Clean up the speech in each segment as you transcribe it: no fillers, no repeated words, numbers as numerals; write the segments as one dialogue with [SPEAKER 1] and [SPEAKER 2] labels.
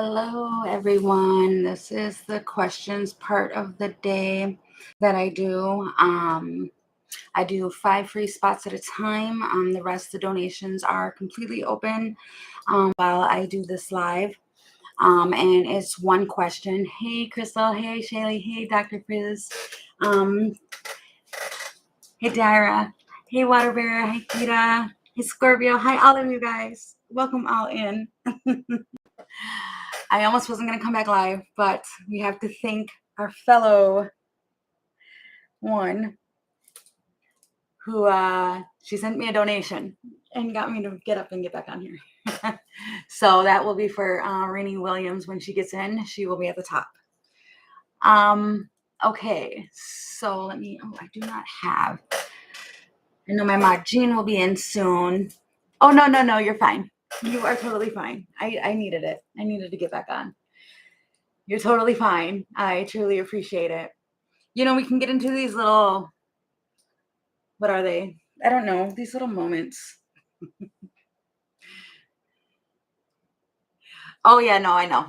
[SPEAKER 1] Hello, everyone. This is the questions part of the day that I do. I do 5 free spots at a time. The rest of the donations are completely open while I do this live. And it's one question. Hey, Crystal. Hey, Shaylee. Hey, Dr. Frizz. Um, hey, Dara. Hey, Water Bear. Hey, Kita. Hey, Scorpio. Hi, all of you guys. Welcome all in. I almost wasn't going to come back live, but we have to thank our fellow one who she sent me a donation and got me to get up and get back on here. So that will be for Rainey Williams. When she gets in, she will be at the top. Okay, so let me, I do not have, I know my mod Jean will be in soon. Oh, no, you're fine. You are totally fine. I needed it. I needed to get back on. You're totally fine. I truly appreciate it. You know, we can get into these little, what are they? I don't know, these little moments. Oh, yeah, no, I know.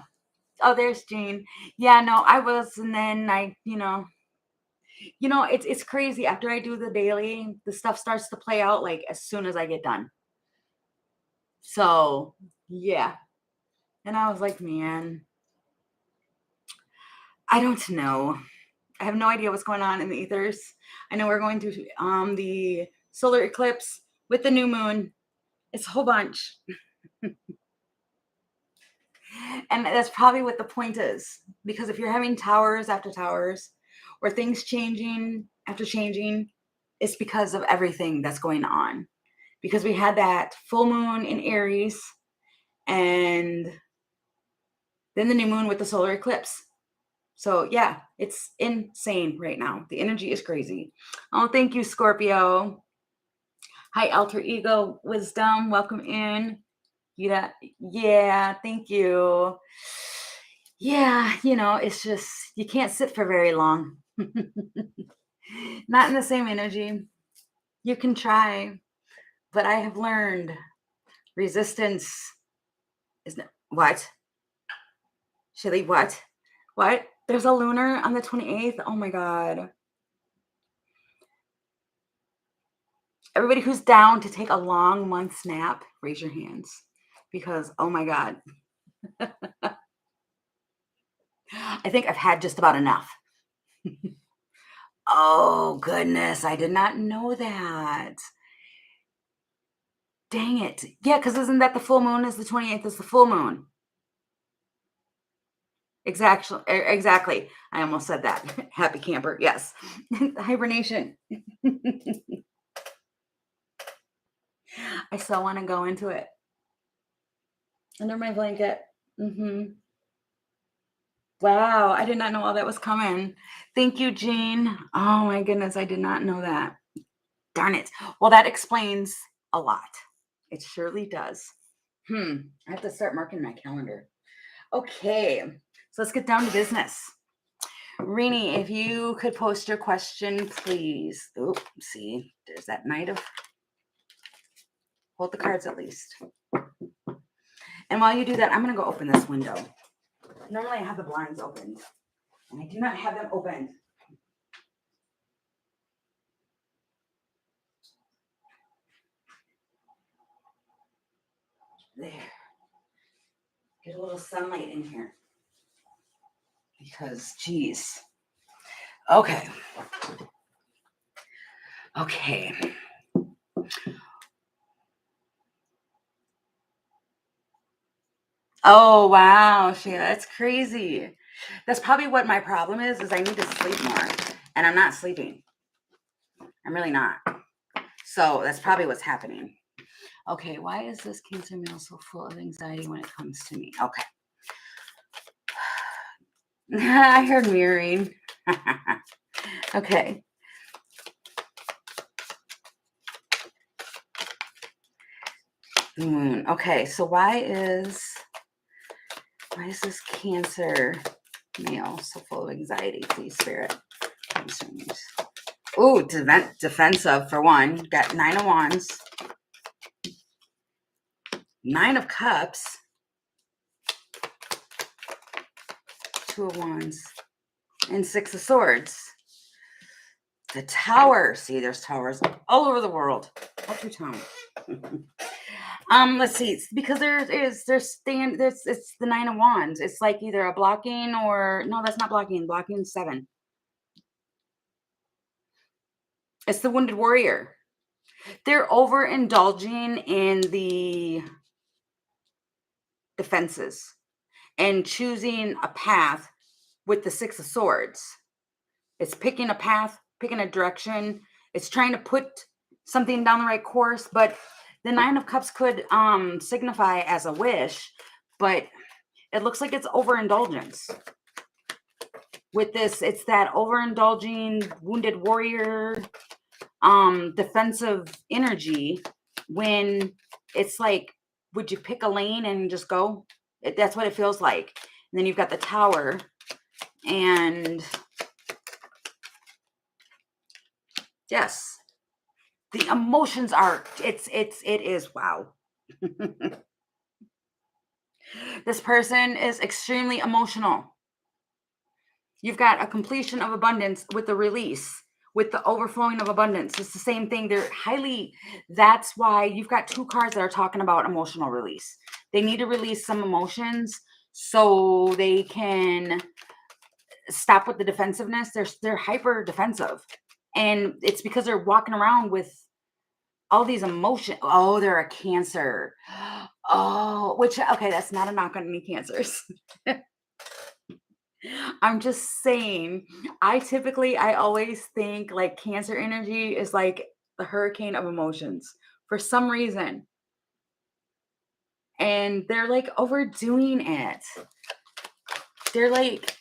[SPEAKER 1] Oh, there's Jean. Yeah, no, I was, and then it's crazy. After I do the daily, the stuff starts to play out like as soon as I get done. So, yeah. And I was like, man, I don't know. I have no idea what's going on in the ethers. I know we're going through the solar eclipse with the new moon. It's a whole bunch. And that's probably what the point is. Because if you're having towers after towers or things changing after changing, it's because of everything that's going on. Because we had that full moon in Aries and then the new moon with the solar eclipse. So yeah, it's insane right now. The energy is crazy. Oh, thank you, Scorpio. Hi, Alter Ego Wisdom. Welcome in. Yeah, thank you. Yeah, it's just, you can't sit for very long. Not in the same energy. You can try, but I have learned resistance is what? Shilly, what? What? There's a lunar on the 28th? Oh my God. Everybody who's down to take a long month's nap, raise your hands. Because, oh my God. I think I've had just about enough. Oh, goodness. I did not know that. Dang it. Yeah, because isn't that the full moon is the 28th is the full moon? Exactly. I almost said that. Happy camper. Yes. Hibernation. I still want to go into it. Under my blanket. Wow. I did not know all that was coming. Thank you, Jean. Oh my goodness. I did not know that. Darn it. Well, that explains a lot. It surely does. I have to start marking my calendar. Okay. So let's get down to business. Rini, if you could post your question, please. Oh, see, there's that Knight of... Hold the cards at least. And while you do that, I'm going to go open this window. Normally I have the blinds opened, and I do not have them opened. There. Get a little sunlight in here. Because, geez. Okay. Oh, wow, Sheila, that's crazy. That's probably what my problem is I need to sleep more. And I'm not sleeping. I'm really not. So that's probably what's happening. Okay, why is this Cancer male so full of anxiety when it comes to me? Okay. I heard mirroring. Okay. The moon. Okay, so why is this Cancer male so full of anxiety? Please, Spirit. Ooh, defensive for one. Got 9 of Wands. 9 of Cups. Two of Wands, and Six of Swords. The Tower. See, there's towers all over the world. What's your town? Let's see. It's because it's the Nine of Wands. It's like either a blocking or no, that's not blocking. Blocking 7. It's the Wounded Warrior. They're overindulging in the defenses and choosing a path with the Six of Swords. It's picking a path, picking a direction. It's trying to put something down the right course, but the Nine of Cups could signify as a wish, but it looks like it's overindulgence. With this, it's that overindulging Wounded Warrior defensive energy when it's like, would you pick a lane and just go? That's what it feels like. And then you've got the Tower, and yes, the emotions are, it is, wow. This person is extremely emotional. You've got a completion of abundance with the release, with the overflowing of abundance. It's the same thing. That's why you've got 2 cards that are talking about emotional release. They need to release some emotions so they can stop with the defensiveness. They're hyper defensive. And it's because they're walking around with all these emotions. Oh, they're a Cancer. Oh, okay, that's not a knock on any Cancers. I'm just saying, I always think like Cancer energy is like the hurricane of emotions for some reason. And they're like overdoing it. They're like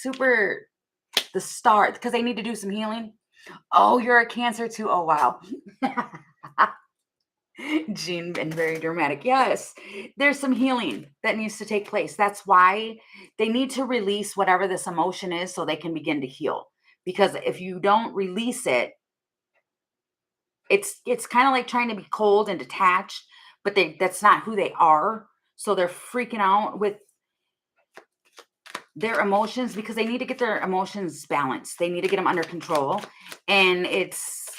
[SPEAKER 1] super the star because they need to do some healing. Oh, you're a Cancer too. Oh, wow. Jean and very dramatic. Yes, there's some healing that needs to take place. That's why they need to release whatever this emotion is so they can begin to heal. Because if you don't release it, it's kind of like trying to be cold and detached, but that's not who they are. So they're freaking out with their emotions because they need to get their emotions balanced. They need to get them under control. And it's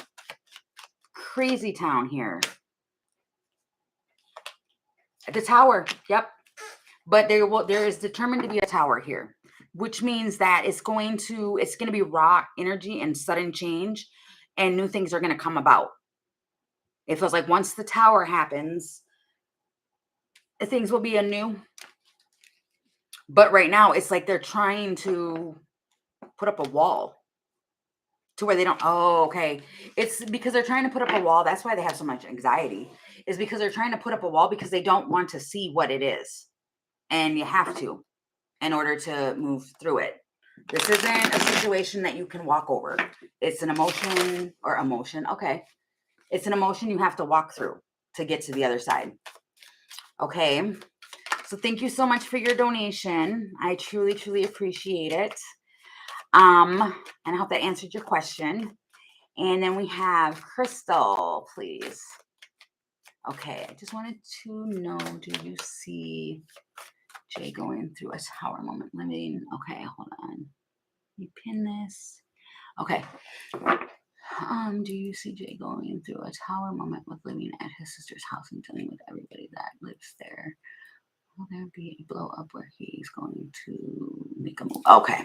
[SPEAKER 1] crazy town here. The Tower, yep. But there is determined to be a Tower here, which means that it's going to be raw energy and sudden change, and new things are going to come about. It feels like once the Tower happens, things will be anew. But right now, it's like they're trying to put up a wall to where they don't. Oh, okay. It's because they're trying to put up a wall. That's why they have so much anxiety, is because they're trying to put up a wall because they don't want to see what it is. And you have to in order to move through it. This isn't a situation that you can walk over. It's an emotion. Okay. It's an emotion you have to walk through to get to the other side. Okay. So thank you so much for your donation. I truly, truly appreciate it. And I hope that answered your question. And then we have Crystal, please. Okay. I just wanted to know, do you see Jay going through a Tower moment living? Okay, hold on. You pin this. Okay. Do you see Jay going through a Tower moment with living at his sister's house and dealing with everybody that lives there? Will there be a blow up where he's going to make a move? Okay.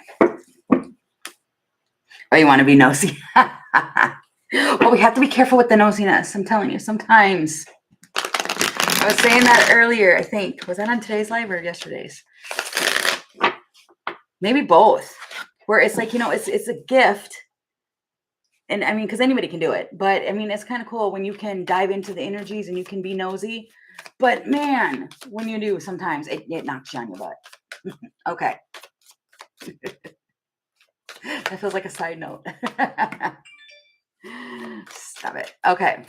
[SPEAKER 1] Oh, you want to be nosy? Well, we have to be careful with the nosiness. I'm telling you, sometimes. I was saying that earlier, I think. Was that on today's live or yesterday's? Maybe both. Where it's like, it's a gift. And I mean, because anybody can do it. But I mean, it's kind of cool when you can dive into the energies and you can be nosy. But man, when you do, sometimes it knocks you on your butt. Okay. That feels like a side note. Stop it. Okay.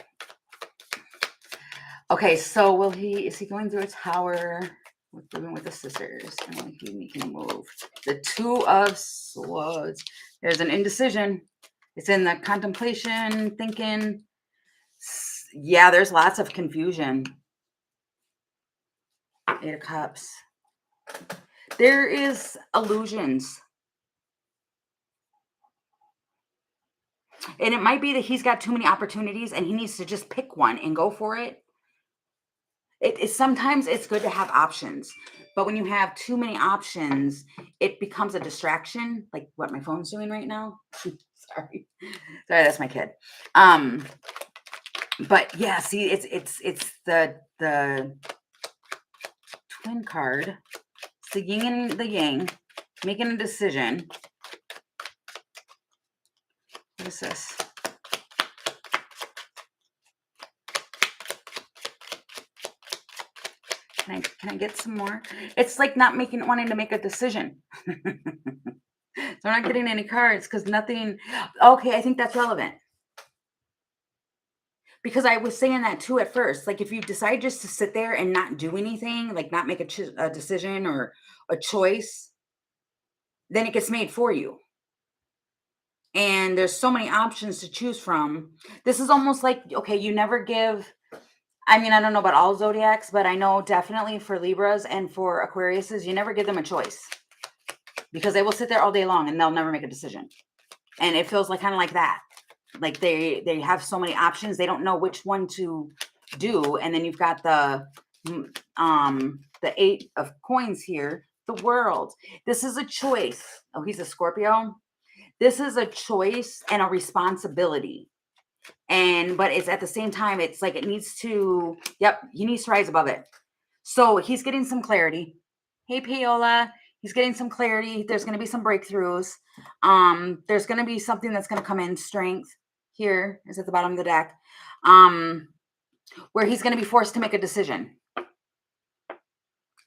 [SPEAKER 1] Okay, so is he going through a Tower with living with the sisters? And will he making a move? The Two of Swords. There's an indecision. It's in the contemplation, thinking. Yeah, there's lots of confusion. 8 of Cups. There is illusions. And it might be that he's got too many opportunities and he needs to just pick one and go for it. Sometimes it's good to have options, but when you have too many options, it becomes a distraction, like what my phone's doing right now. Sorry. Sorry, that's my kid. Um, but yeah, see, it's the twin card. It's the yin and the yang, making a decision. What is this? Can I get some more? It's like not wanting to make a decision. So I'm not getting any cards because nothing. Okay, I think that's relevant. Because I was saying that too at first. Like if you decide just to sit there and not do anything, like not make a decision or a choice, then it gets made for you. And there's so many options to choose from. This is almost like, okay, you never give. I mean, I don't know about all zodiacs, but I know definitely for Libras and for Aquariuses, you never give them a choice because they will sit there all day long and they'll never make a decision. And it feels like kind of like that. Like they have so many options, they don't know which one to do. And then you've got the 8 of coins here, the World. This is a choice. Oh, he's a Scorpio. This is a choice and a responsibility. But it's at the same time, it's like it needs to, yep, he needs to rise above it. So he's getting some clarity. Hey, Paola, he's getting some clarity. There's going to be some breakthroughs. There's going to be something that's going to come in. Strength here is at the bottom of the deck, where he's going to be forced to make a decision.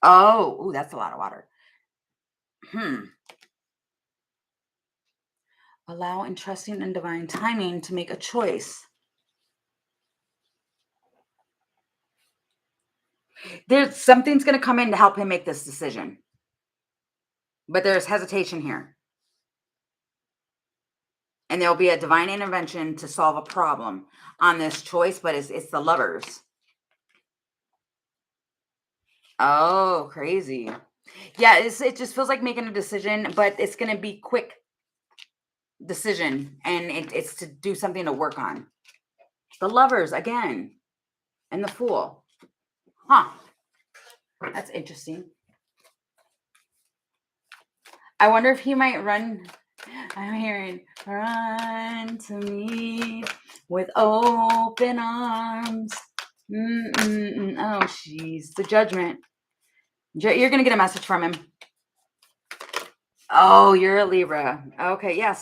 [SPEAKER 1] Oh, ooh, that's a lot of water. Allow and trusting in divine timing to make a choice. There's something's going to come in to help him make this decision. But there's hesitation here. And there'll be a divine intervention to solve a problem on this choice, but it's the Lovers. Oh, crazy. Yeah, it just feels like making a decision, but it's going to be quick decision, and it's to do something to work on. The Lovers again, and the Fool. Huh. That's interesting. I wonder if he might run. I'm hearing run to me with open arms. Oh, jeez. The Judgment. You're going to get a message from him. Oh, you're a Libra. Okay. Yeah.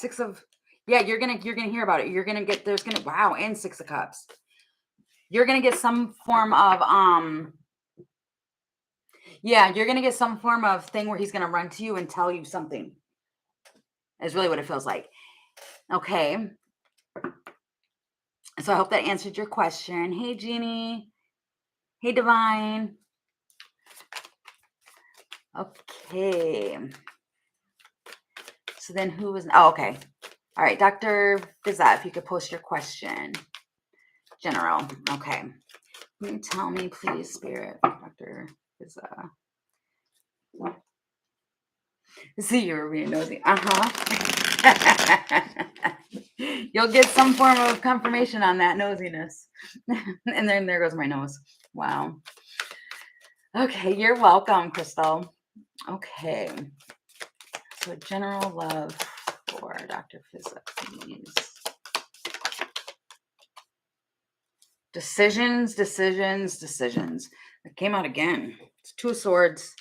[SPEAKER 1] You're going to hear about it. You're going to get, wow. And 6 of Cups. You're going to get some form of, you're going to get some form of thing where he's going to run to you and tell you something. Is really what it feels like. Okay. So I hope that answered your question. Hey, Jeannie. Hey, Divine. Okay. So then who was, okay. All right, Dr. Fiza, if you could post your question. General, okay. Can you tell me, please, Spirit, Dr. Fiza? See, you were being nosy. You'll get some form of confirmation on that nosiness. And then there goes my nose. Wow. Okay, you're welcome, Crystal. Okay. So general love for Dr. Fiza, please. Decisions. It came out again. It's 2 of Swords.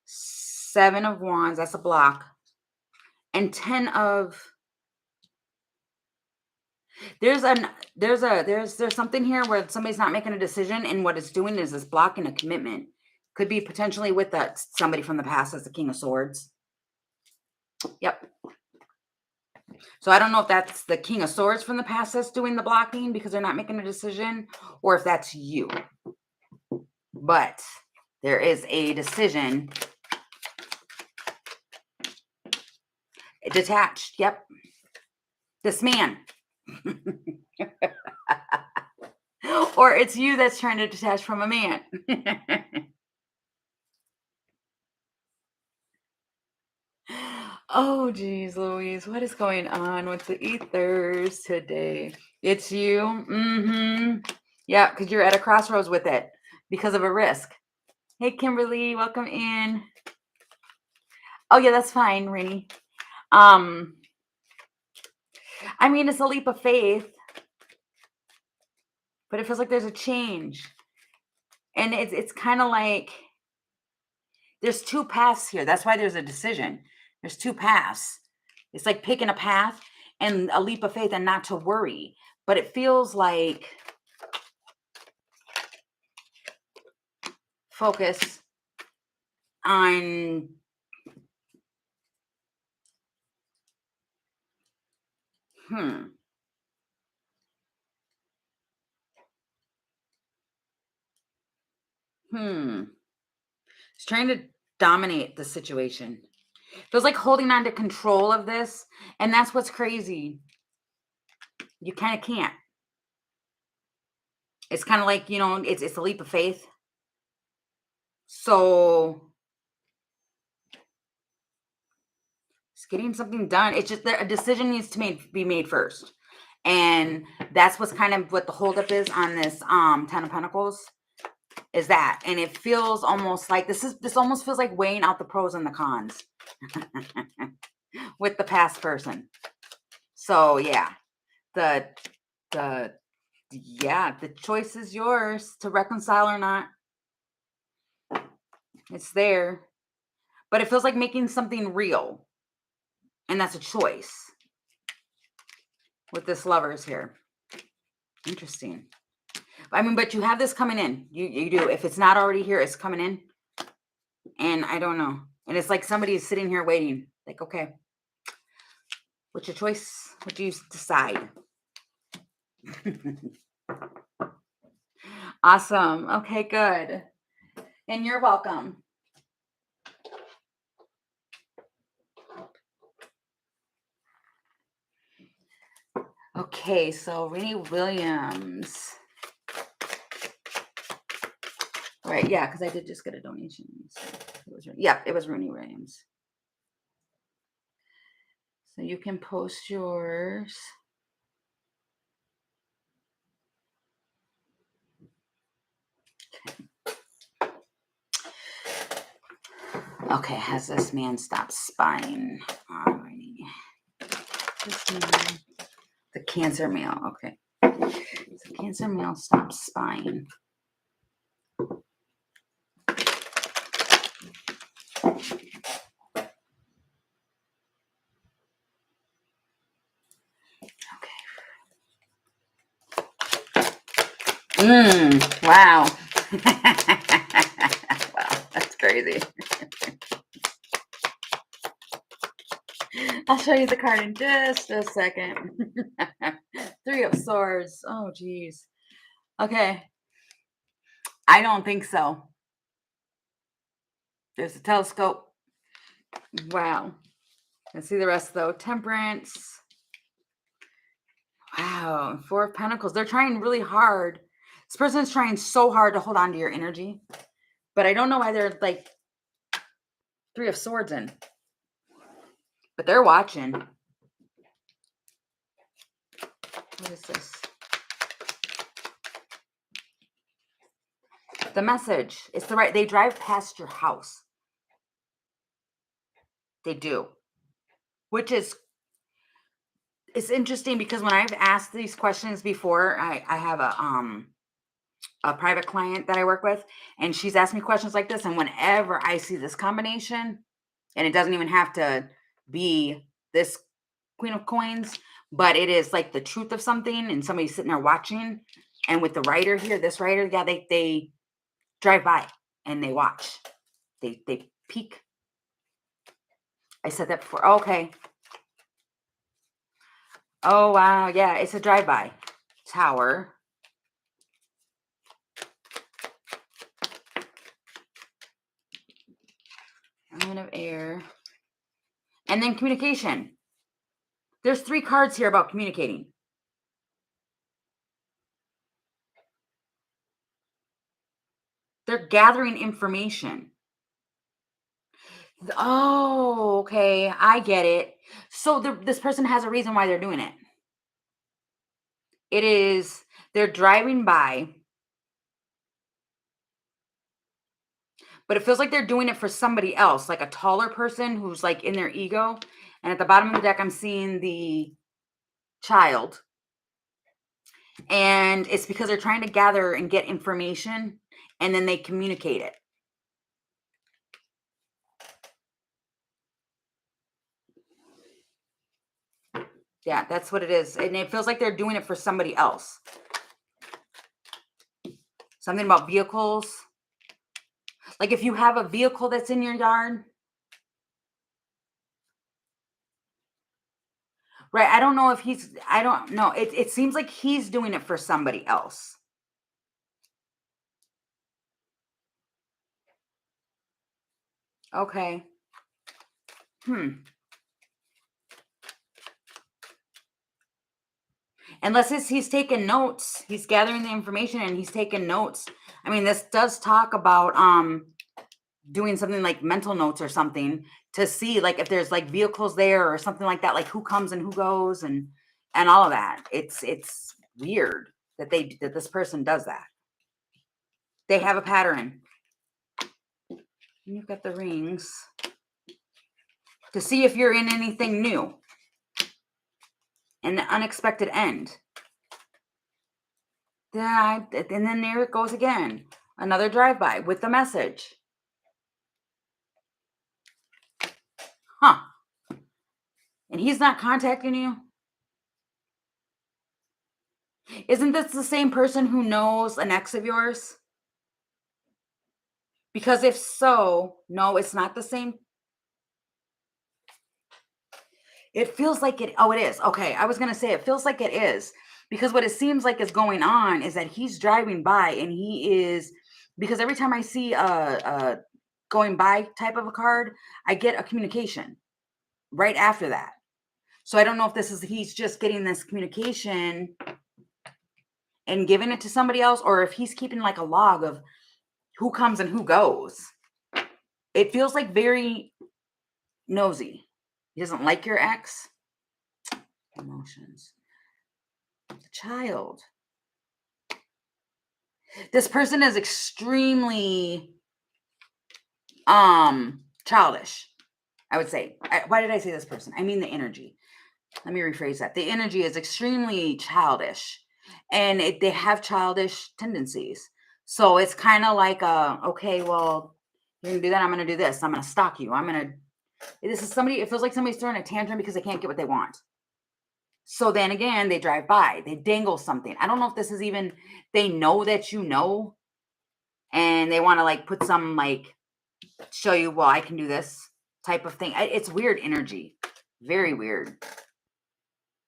[SPEAKER 1] 7 of Wands. That's a block. And 10 of. There's something here where somebody's not making a decision, and what it's doing is blocking a commitment. Could be potentially with somebody from the past as the King of Swords. Yep. So I don't know if that's the King of Swords from the past that's doing the blocking because they're not making a decision, or if that's you. But there is a decision. Detached. Yep. This man. Or it's you that's trying to detach from a man. Oh, geez, Louise, what is going on with the ethers today? It's you. Mm-hmm. Yeah, because you're at a crossroads with it because of a risk. Hey, Kimberly, welcome in. Oh, yeah, that's fine, Rini. Um, I mean, it's a leap of faith, but it feels like there's a change. And it's kind of like there's two paths here. That's why there's a decision. There's two paths. It's like picking a path and a leap of faith and not to worry. But it feels like focus on hmm hmm it's trying to dominate the situation. Feels like holding on to control of this, and that's what's crazy. You kind of can't. It's kind of like, it's a leap of faith. So it's getting something done. It's just that a decision needs to be made first. And that's what's kind of what the holdup is on this 10 of Pentacles is that. And it feels almost like this almost feels like weighing out the pros and the cons with the past person. So yeah, the the choice is yours to reconcile or not. It's there. But it feels like making something real. And that's a choice with this lovers here. Interesting. I mean, but you have this coming in. You do. If it's not already here, it's coming in. And I don't know. And it's like somebody is sitting here waiting. Like, okay, what's your choice? What do you decide? Awesome. Okay, good. And you're welcome. Okay, so Renee Williams. Right, yeah, because I did just get a donation. It was Rooney Williams. So you can post yours. Okay, has this man stopped spying on Renee? The Cancer male, okay. The Cancer male stops spying. Wow. Wow, that's crazy. I'll show you the card in just a second. 3 of Swords. Oh, geez. Okay. I don't think so. There's a telescope. Wow. Let's see the rest, though. Temperance. Wow. 4 of Pentacles. They're trying really hard. This person's trying so hard to hold on to your energy. But I don't know why they're like 3 of Swords in. But they're watching. What is this? The message. It's the right. They drive past your house. They do. Which is, it's interesting because when I've asked these questions before, I have a private client that I work with, and she's asked me questions like this. And whenever I see this combination, and it doesn't even have to be this Queen of Coins, but it is like the truth of something, and somebody's sitting there watching. And with the writer here, this writer, yeah, they drive by and they watch. They peek. I said that before. Okay. Oh wow, yeah, it's a drive-by tower. Moon of air. And then communication. There's 3 cards here about communicating. They're gathering information. Oh, okay. I get it. So this person has a reason why they're doing it. It is they're driving by, but it feels like they're doing it for somebody else, like a taller person who's like in their ego. And at the bottom of the deck, I'm seeing the child. And it's because they're trying to gather and get information and then they communicate it. Yeah, that's what it is. And it feels like they're doing it for somebody else. Something about vehicles. Like if you have a vehicle that's in your yard, right? I don't know if I don't know. It seems like he's doing it for somebody else. Okay. Hmm. Unless he's taking notes, he's gathering the information and he's taking notes. I mean, this does talk about doing something like mental notes or something to see like if there's like vehicles there or something like that, like who comes and who goes and all of that. It's weird that this person does that. They have a pattern. You've got the rings to see if you're in anything new. And the unexpected end. And then there it goes again. Another drive-by with the message. Huh. And he's not contacting you? Isn't this the same person who knows an ex of yours? Because if so, no, it's not the same. It feels like it. Oh, it is. Okay. I was going to say it feels like it is. Because what it seems like is going on is that he's driving by and he is, because every time I see a going by type of a card, I get a communication right after that. So I don't know if he's just getting this communication and giving it to somebody else, or if he's keeping like a log of who comes and who goes. It feels like very nosy. He doesn't like your ex. Emotions. The child. This person is extremely childish, I would say. Why did I say this person? I mean the energy. Let me rephrase that. The energy is extremely childish and they have childish tendencies. So it's kind of like, okay, well, you're going to do that. I'm going to do this. I'm going to stalk you. This is somebody, it feels like somebody's throwing a tantrum because they can't get what they want. So then again, they drive by, they dangle something. I don't know if this is even, they know that you know, and they want to like put some like, show you, well, I can do this type of thing. It's weird energy. Very weird.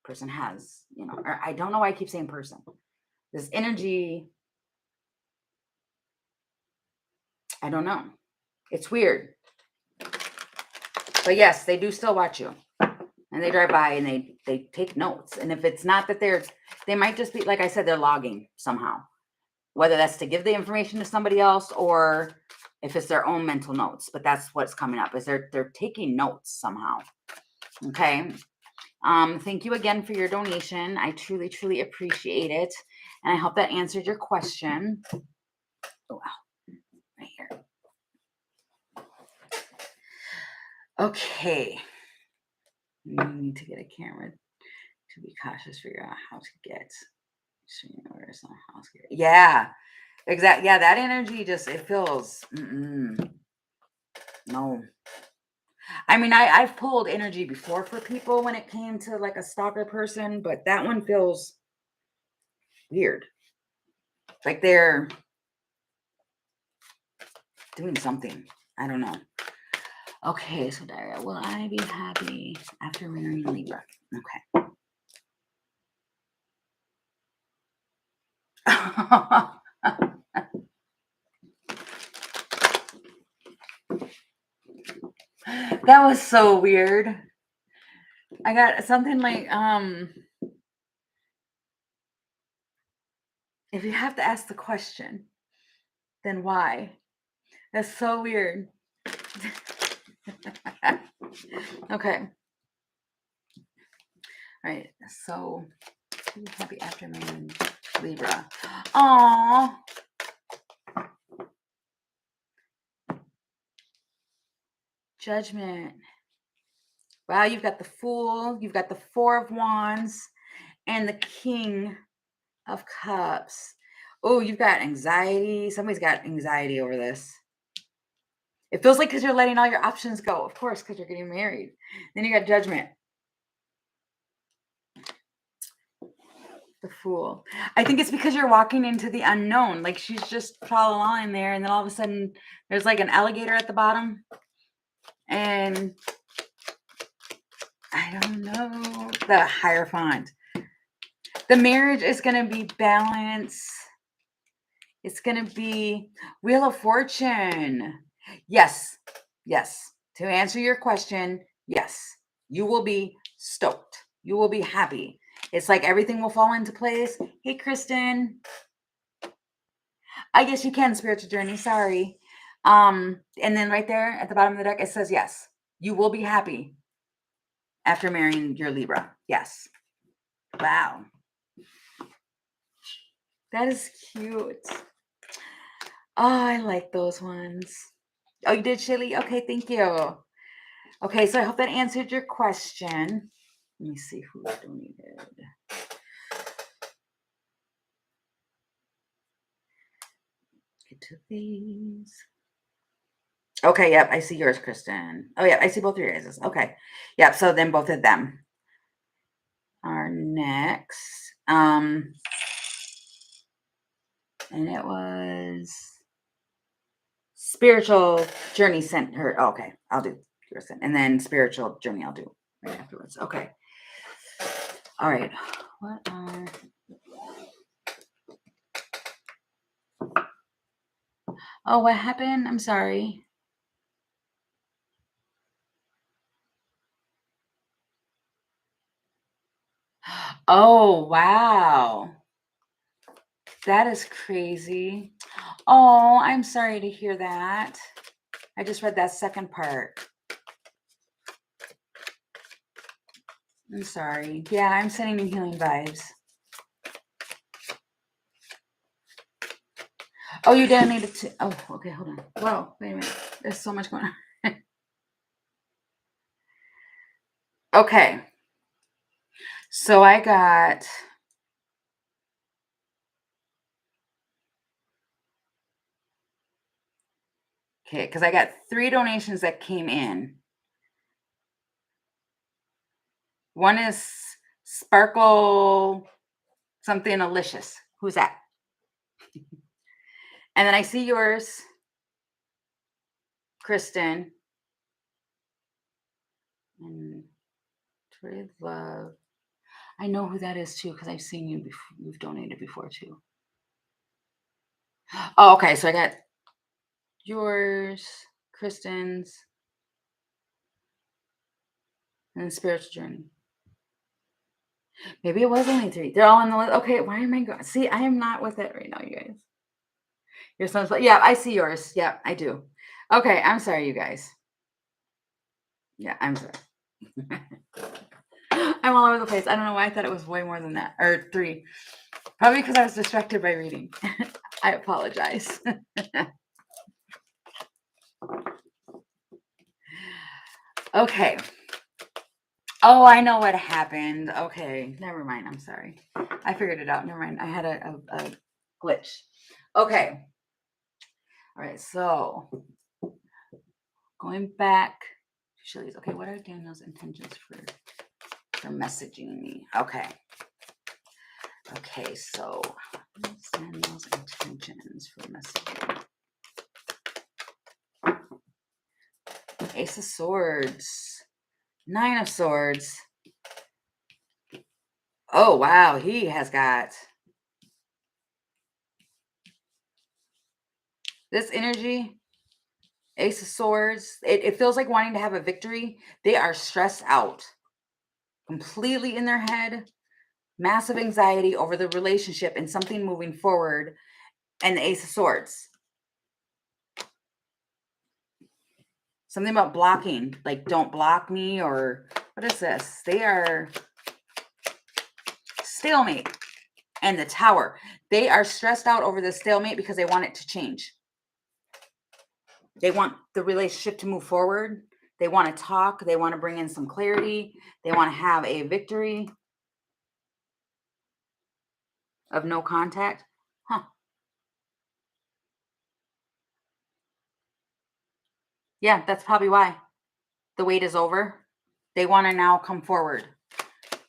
[SPEAKER 1] Person has, or I don't know why I keep saying person. This energy, I don't know. It's weird. But yes, they do still watch you. And they drive by and they take notes. And if it's not that they might just be, like I said, they're logging somehow. Whether that's to give the information to somebody else or if it's their own mental notes. But that's what's coming up is they're taking notes somehow. Okay. Thank you again for your donation. I truly, truly appreciate it. And I hope that answered your question. Oh, wow. Right here. Okay. You need to get a camera to be cautious, figure out how to get. Yeah, exactly. Yeah, that energy just, it feels, no. I mean, I've pulled energy before for people when it came to like a stalker person, but that one feels weird. Like they're doing something. I don't know. Okay, so Daria, will I be happy after marrying Libra? Okay. That was so weird. I got something like, if you have to ask the question, then why? That's so weird. Okay. All right. So happy after marrying Libra. Aww. Judgment. Wow, you've got the Fool, you've got the Four of Wands, and the King of Cups. Oh, you've got anxiety. Somebody's got anxiety over this. It feels like because you're letting all your options go. Of course, because you're getting married. Then you got Judgment. The Fool. I think it's because you're walking into the unknown. Like she's just following along there, and then all of a sudden there's like an alligator at the bottom. And I don't know. The Hierophant. The marriage is going to be balance. It's going to be Wheel of Fortune. Yes. Yes. To answer your question, yes. You will be stoked. You will be happy. It's like everything will fall into place. Hey, Kristen. I guess you can, Spiritual Journey. Sorry. And then right there at the bottom of the deck, it says yes. You will be happy after marrying your Libra. Yes. Wow. That is cute. Oh, I like those ones. Oh, you did, Shelly? Okay, thank you. Okay, so I hope that answered your question. Let me see who donated. Get to these. Okay, yep, I see yours, Kristen. Oh, yeah, I see both of your guys'. Okay. Yep, so then both of them are next. And it was Spiritual Journey sent her. Oh, okay, I'll do yours then. And then Spiritual Journey I'll do right afterwards. Okay. All right. What are... Oh, what happened? I'm sorry. Oh, wow. That is crazy. Oh, I'm sorry to hear that. I just read that second part. I'm sorry. Yeah, I'm sending you healing vibes. Oh, you donated to... Oh, okay, hold on. Whoa, wait a minute. There's so much going on. Okay. So I got... Okay, because I got 3 donations that came in. One is Sparkle something delicious. Who's that? And then I see yours, Kristen. And Trade Love. I know who that is too, because I've seen you before. You've donated before too. Oh, okay. So I got yours, Kristen's, and then Spiritual Journey. Maybe it was only 3. They're all on the list. Okay, why am I going? See, I am not with it right now, you guys. Your son's, yeah, I see yours. Yeah, I do. Okay, I'm sorry, you guys. Yeah, I'm sorry. I'm all over the place. I don't know why I thought it was way more than that, or 3. Probably because I was distracted by reading. I apologize. Okay. Oh, I know what happened. Okay, never mind. I'm sorry. I figured it out. Never mind. I had a glitch. Okay. All right. So going back to Shelley's. Okay, what are Daniel's intentions for messaging me? Okay. Okay. So what's Daniel's intentions for messaging? Ace of Swords. 9 of Swords. Oh, wow. He has got this energy. Ace of Swords. It feels like wanting to have a victory. They are stressed out. Completely in their head. Massive anxiety over the relationship and something moving forward. And the Ace of Swords. Something about blocking, like don't block me, or what is this? They are stalemate and the Tower. They are stressed out over the stalemate because they want it to change. They want the relationship to move forward. They want to talk. They want to bring in some clarity. They want to have a victory of no contact. Huh. Yeah, that's probably why. The wait is over. They want to now come forward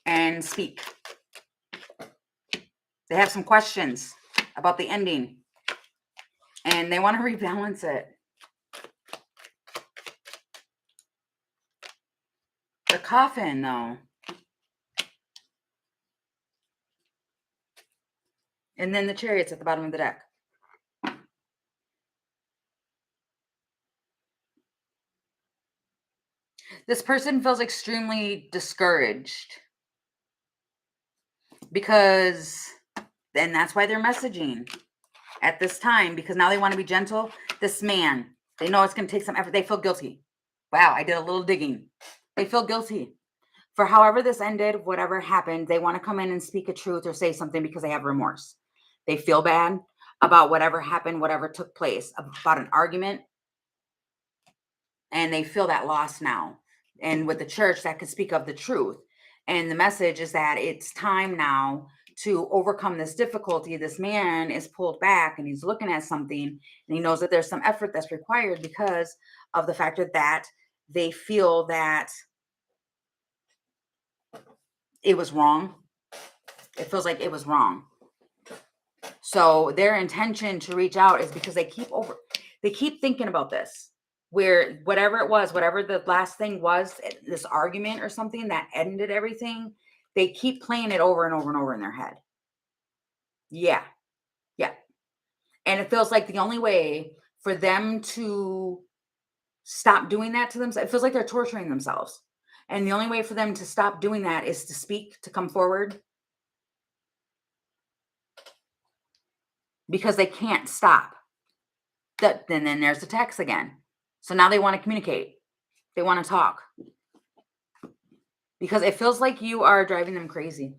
[SPEAKER 1] and speak. They have some questions about the ending and they want to rebalance it. The Coffin, though. And then the Chariots at the bottom of the deck. This person feels extremely discouraged because, and that's why they're messaging at this time, because now they want to be gentle. This man, they know it's going to take some effort. They feel guilty. Wow, I did a little digging. They feel guilty for however this ended, whatever happened. They want to come in and speak a truth or say something because they have remorse. They feel bad about whatever happened, whatever took place, about an argument, and they feel that loss now. And with the church, that could speak of the truth. And the message is that it's time now to overcome this difficulty. This man is pulled back and he's looking at something and he knows that there's some effort that's required because of the fact that they feel that it was wrong. It feels like it was wrong. So their intention to reach out is because they keep thinking about this, where whatever it was, whatever the last thing was, this argument or something that ended everything, they keep playing it over and over and over in their head. Yeah. Yeah. And it feels like the only way for them to stop doing that to themselves, it feels like they're torturing themselves. And the only way for them to stop doing that is to speak, to come forward, because they can't stop. Then there's the text again. So now they want to communicate. They want to talk. Because it feels like you are driving them crazy.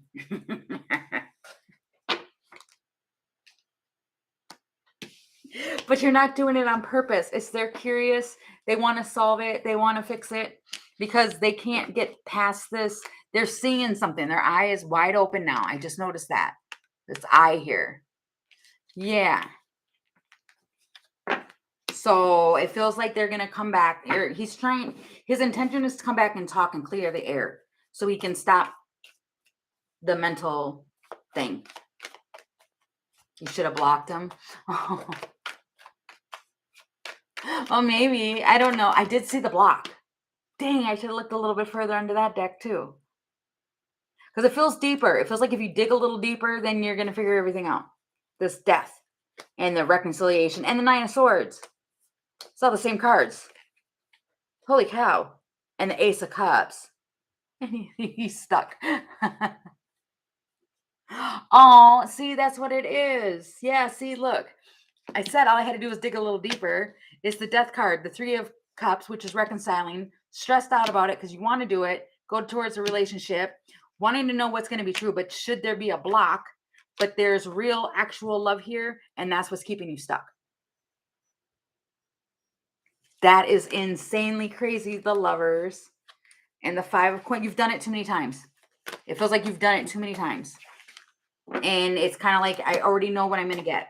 [SPEAKER 1] But you're not doing it on purpose. It's they're curious. They want to solve it. They want to fix it because they can't get past this. They're seeing something. Their eye is wide open now. I just noticed that. This eye here. Yeah. So it feels like they're going to come back. His intention is to come back and talk and clear the air so he can stop the mental thing. You should have blocked him. Oh, maybe. I don't know. I did see the block. Dang, I should have looked a little bit further under that deck too. Because it feels deeper. It feels like if you dig a little deeper, then you're going to figure everything out. This death and the reconciliation and the Nine of Swords. It's all the same cards. Holy cow. And the Ace of Cups. And he's stuck. Oh, see, that's what it is. Yeah, see, look. I said all I had to do was dig a little deeper. It's the Death card, the Three of Cups, which is reconciling, stressed out about it because you want to do it, go towards a relationship, wanting to know what's going to be true, but should there be a block? But there's real, actual love here, and that's what's keeping you stuck. That is insanely crazy. The Lovers and the Five of Coins. You've done it too many times. It feels like you've done it too many times. And it's kind of like, I already know what I'm going to get.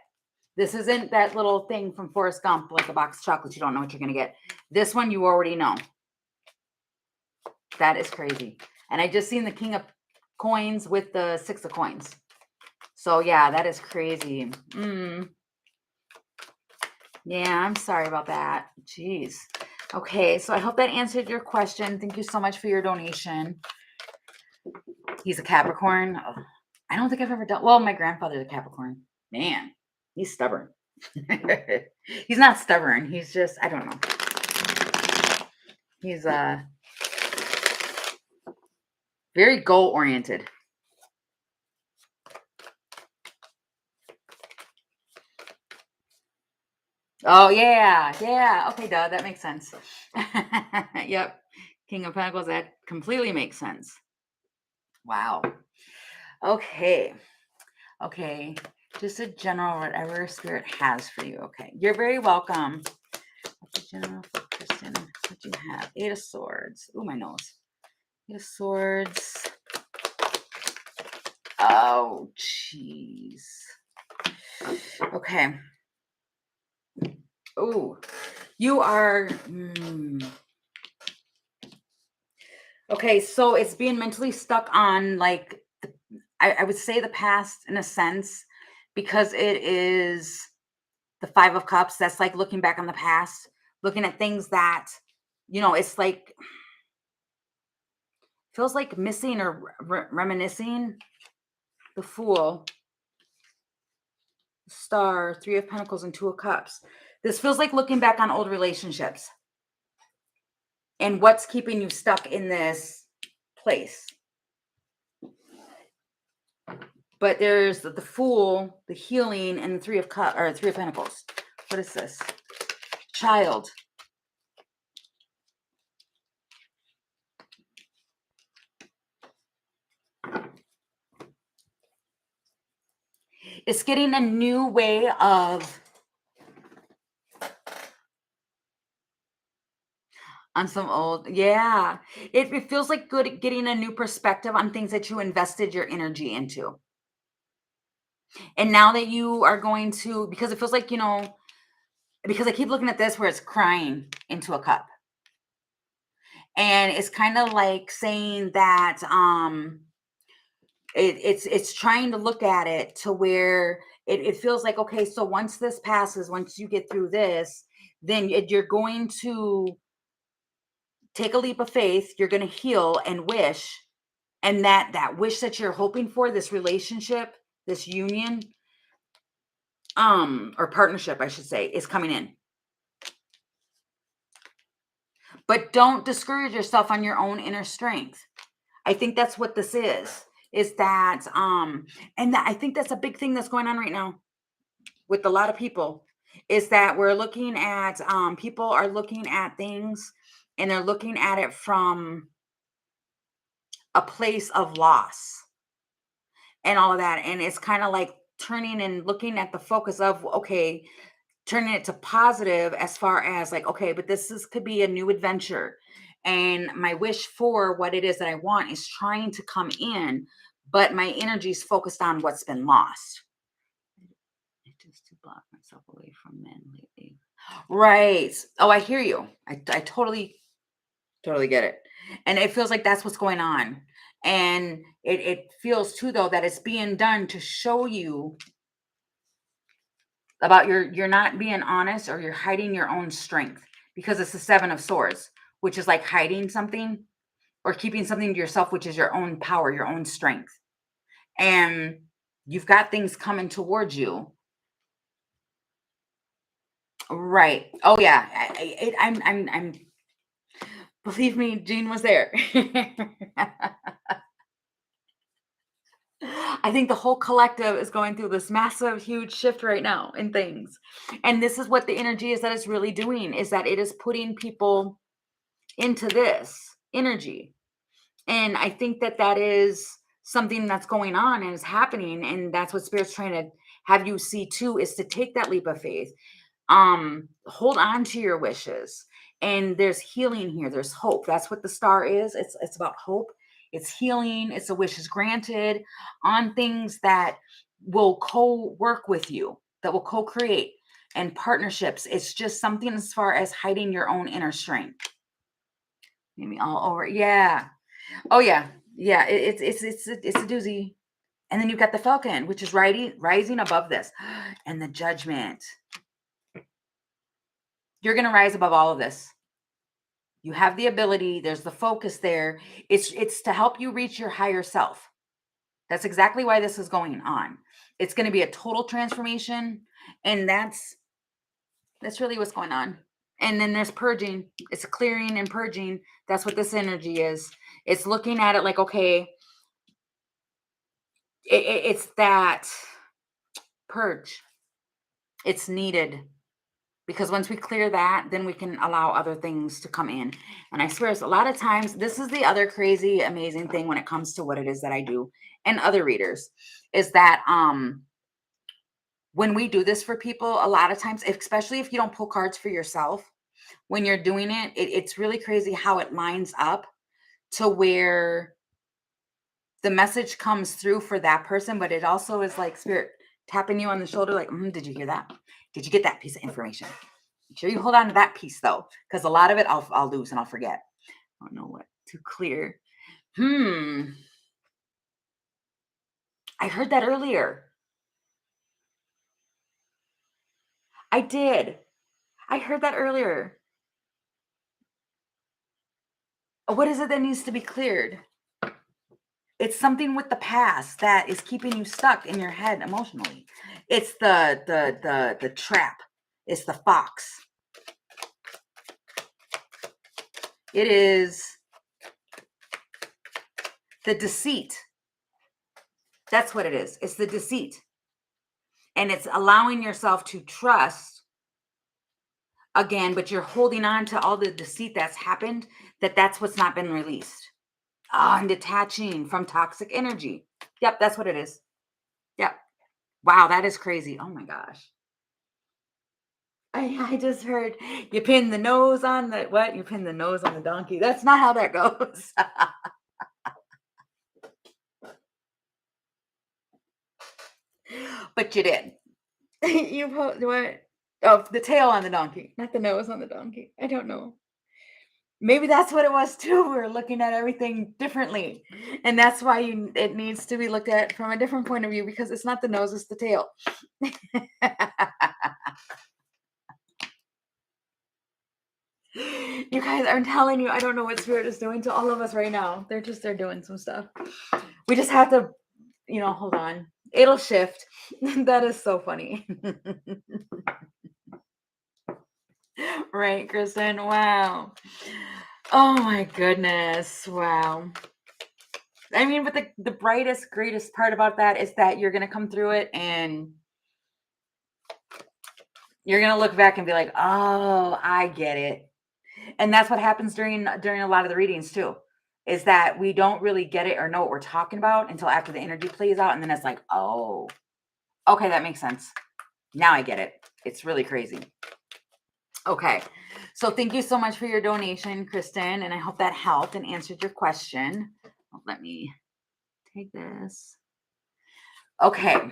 [SPEAKER 1] This isn't that little thing from Forrest Gump, like a box of chocolates. You don't know what you're going to get. This one, you already know. That is crazy. And I just seen the King of Coins with the Six of Coins. So, yeah, that is crazy. Yeah, I'm sorry about that. Jeez. Okay, so I hope that answered your question. Thank you so much for your donation. He's a Capricorn. Oh, I don't think I've ever done... Well, my grandfather's a Capricorn. Man, he's stubborn. He's not stubborn. He's just, I don't know. He's very goal-oriented. Oh yeah, yeah. Okay, duh, that makes sense. Yep. King of Pentacles, that completely makes sense. Wow. Okay. Okay. Just a general whatever spirit has for you. Okay. You're very welcome. Okay, general for Kristen. What do you have? Eight of Swords. Ooh, my nose. Eight of Swords. Oh, jeez. Okay. Ooh, you are. Okay, so it's being mentally stuck on like I would say the past in a sense, because it is the Five of Cups. That's like looking back on the past, looking at things that, it's like feels like missing or reminiscing. The Fool, Star, Three of Pentacles, and Two of Cups. This feels like looking back on old relationships and what's keeping you stuck in this place. But there's the Fool, the Healing, and the Three of Cups or Three of Pentacles. What is this? Child. It's getting a new way of on some old, yeah. It feels like good at getting a new perspective on things that you invested your energy into. And now that you are going to, because it feels like, because I keep looking at this where it's crying into a cup. And it's kind of like saying that it's trying to look at it to where it feels like, okay, so once this passes, once you get through this, then you're going to take a leap of faith, you're going to heal and wish, and that wish that you're hoping for, this relationship, this union, or partnership I should say, is coming in. But don't discourage yourself on your own inner strength. I think that's what this is that and I think that's a big thing that's going on right now with a lot of people, is that we're looking at people are looking at things and they're looking at it from a place of loss and all of that, and it's kind of like turning and looking at the focus of, okay, turning it to positive as far as like, okay, but could be a new adventure, and my wish for what it is that I want is trying to come in, but my energy is focused on what's been lost. I just to block myself away from men lately. Right. Oh, I hear you. I totally get it. And it feels like that's what's going on. And it feels too though that it's being done to show you about you're not being honest, or you're hiding your own strength, because it's the Seven of Swords, which is like hiding something or keeping something to yourself, which is your own power, your own strength. And you've got things coming towards you. Right. Oh yeah. I'm believe me, Jean was there. I think the whole collective is going through this massive, huge shift right now in things. And this is what the energy is that it's really doing, is that it is putting people into this energy. And I think that that is something that's going on and is happening. And that's what Spirit's trying to have you see too, is to take that leap of faith. Hold on to your wishes. And there's healing here. There's hope. That's what the star is. It's about hope. It's healing. It's a wishes granted on things that will co-work with you, that will co-create, and partnerships. It's just something as far as hiding your own inner strength. Maybe all over. Yeah. Oh yeah. Yeah. It's a doozy. And then you've got the Falcon, which is rising above this, and the Judgment. You're going to rise above all of this. You have the ability. There's the focus there. It's to help you reach your higher self. That's exactly why this is going on. It's going to be a total transformation, and that's really what's going on. And then there's purging. It's clearing and purging. That's what this energy is. It's looking at it like, okay, it's that purge. It's needed, Because once we clear that, then we can allow other things to come in. And I swear, a lot of times, this is the other crazy, amazing thing when it comes to what it is that I do and other readers, is that when we do this for people, a lot of times, especially if you don't pull cards for yourself, when you're doing it, it's really crazy how it lines up to where the message comes through for that person, but it also is like spirit tapping you on the shoulder, like, did you hear that? Did you get that piece of information? Make sure you hold on to that piece though, because a lot of it I'll lose and I'll forget. I don't know what to clear. I heard that earlier. I did. I heard that earlier. What is it that needs to be cleared? It's something with the past that is keeping you stuck in your head emotionally. It's the trap. It's the fox. It is the deceit. That's what it is. It's the deceit. And it's allowing yourself to trust again, but you're holding on to all the deceit that's happened, that's what's not been released. And detaching from toxic energy. Yep, that's what it is. Yep. Wow, that is crazy. Oh my gosh. I just heard you pin the nose on the what? You pin the nose on the donkey. That's not how that goes. But you did. You what? Oh, the tail on the donkey, not the nose on the donkey. I don't know. Maybe that's what it was too. We're looking at everything differently. And that's why it needs to be looked at from a different point of view, because it's not the nose, it's the tail. You guys, I'm telling you, I don't know what spirit is doing to all of us right now. They're doing some stuff. We just have to, hold on. It'll shift. That is so funny. Right, Kristen? Wow. Oh my goodness. Wow. I mean, but the brightest, greatest part about that is that you're going to come through it and you're going to look back and be like, oh, I get it. And that's what happens during a lot of the readings too, is that we don't really get it or know what we're talking about until after the energy plays out. And then it's like, oh, okay, that makes sense. Now I get it. It's really crazy. Okay. So thank you so much for your donation, Kristen. And I hope that helped and answered your question. Let me take this. Okay.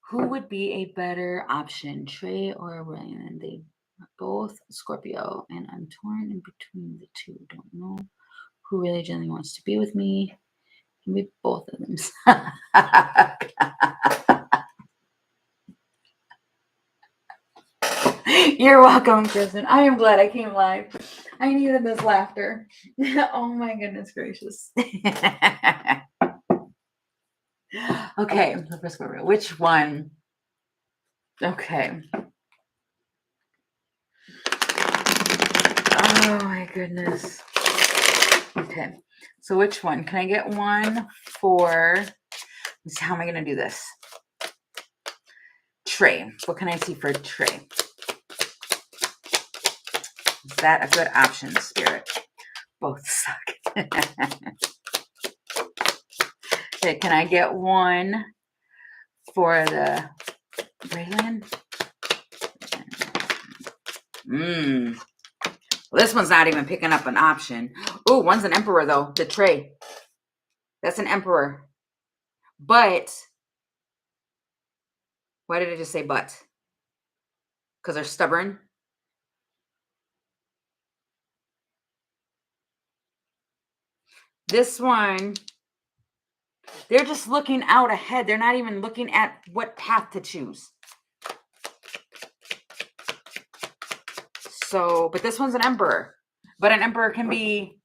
[SPEAKER 1] Who would be a better option, Trey or Ryan? They are both Scorpio, and I'm torn in between the two. Don't know who really genuinely wants to be with me. Can be both of them. You're welcome, Kristen. I am glad I came live. I needed this laughter. Oh my goodness gracious. Okay, which one? Okay. Oh my goodness. Okay. So which one? Can I get one for, let's see, how am I going to do this? Trey. What can I see for Trey? Is that a good option, Spirit? Both suck. Okay, can I get one for the Raylan? Well, this one's not even picking up an option. Oh, one's an Emperor, though. The Trey. That's an Emperor. But, why did I just say but? Because they're stubborn? This one, they're just looking out ahead. They're not even looking at what path to choose. So, but this one's an Emperor. But an Emperor can be,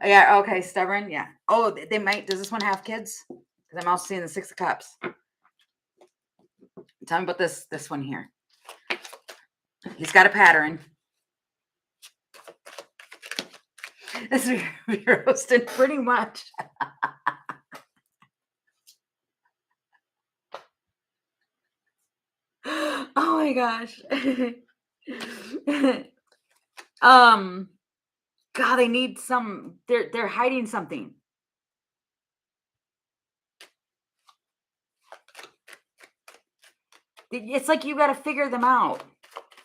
[SPEAKER 1] yeah, okay, stubborn, yeah. Oh, they might, does this one have kids? Because I'm also seeing the Six of Cups. Tell me about this one here. He's got a pattern. This is roasted pretty much. Oh my gosh. um, God, they need some. They're hiding something. It's like you got to figure them out.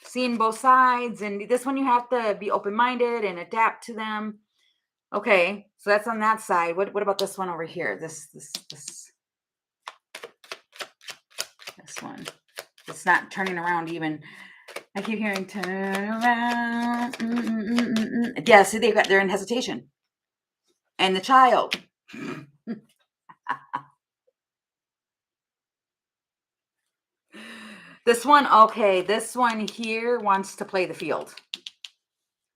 [SPEAKER 1] Seeing both sides, and this one you have to be open minded and adapt to them. Okay, so that's on that side. What about this one over here? This one. It's not turning around even. I keep hearing turn around. Yeah, see, they're in hesitation. And the child. This one, okay, this one here wants to play the field.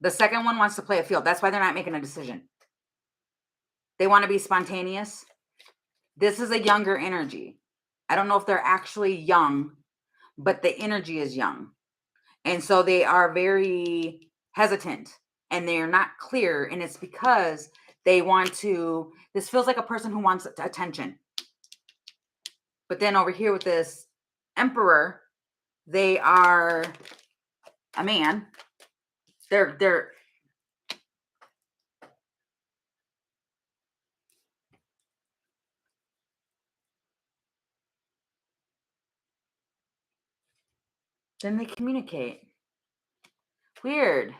[SPEAKER 1] The second one wants to play a field. That's why they're not making a decision. They want to be spontaneous. This is a younger energy. I don't know if they're actually young, but the energy is young. And so they are very hesitant and they're not clear. And it's because they want to, this feels like a person who wants attention. But then over here with this emperor, they are a man. They're then they communicate. Weird.